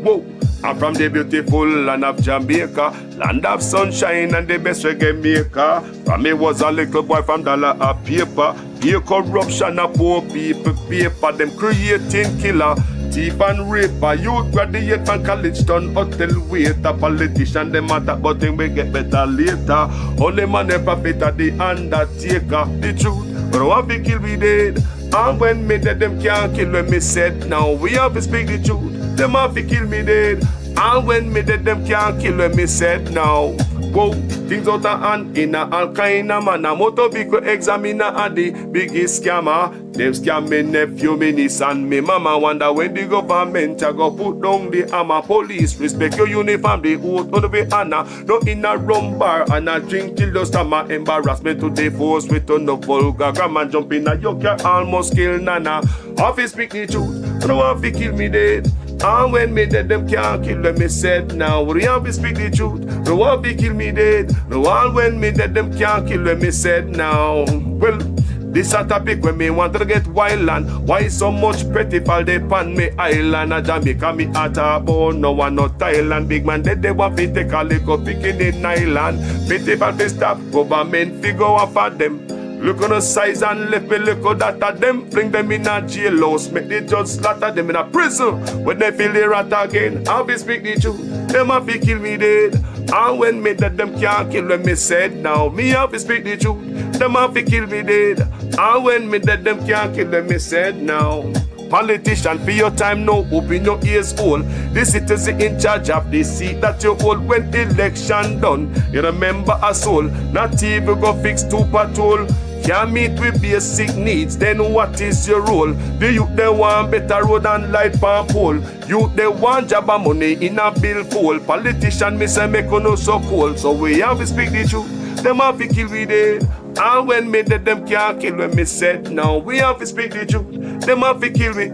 Whoa. I'm from the beautiful land of Jamaica, land of sunshine and the best reggae maker. From me was a little boy from dollar a paper. Pay corruption of poor people paper. Them creating killer, thief and raper. Youth graduate from college done hotel waiter. Politician them matter but them we get better later. Only man the prophet of the undertaker. The truth, but what we kill we dead. And when me dead them can't kill when me said now. We have to speak the truth. Them have to kill me dead. And when me dead, them can't kill when me said now. Whoa, things out of hand in a all kind of man. A motor vehicle examiner and the biggest scammer. Them scam me nephew, me niece and me mama. Wonder when the government a go put down the hammer. Police respect your uniform, the oath on the honor. No in a rum bar and a drink till the stomach. Embarrassment to the force with on the vulgar grammar. Jump in a yoke, almost kill nana. Office speak the truth, no one fi kill me dead. And when me dead, them can't kill when me said now. We have to speak the truth. No one be kill me dead. No one when me dead, them can't kill when me said now. Well, this a topic when me want to get wild and why so much pretty fall they pan me island. A Jamaica me at a bone, no one no Thailand. Big man dead, they want to take a lick up picking in island. Pretty fall they stop, government figure out for them. Look on the size and left me look at that of them. Fling them in a jailhouse, make the judge slaughter them in a prison. When they feel the rat again, I'll be speak the truth. Them have to kill me dead. And when me that them can't kill when me said now, me have to speak the truth. Them have to kill me dead. And when me that them can't kill when me said now. Politician, for your time now, open your ears all. The citizen in charge of the seat that you hold when election done. You remember us all, not even go fix two patrol. Can't meet with basic needs, then what is your role? The youth they want better road and light pan pole. Youth they want job and money in a bill full. Politician me say make no so cold. So we have to speak the truth. Them have to kill we dead. And when me dead them can't kill when me said now. We have to speak the truth. Them have to kill me.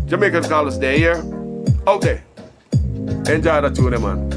Jamaican call us there, yeah? Okay. Enjoy the tune, man.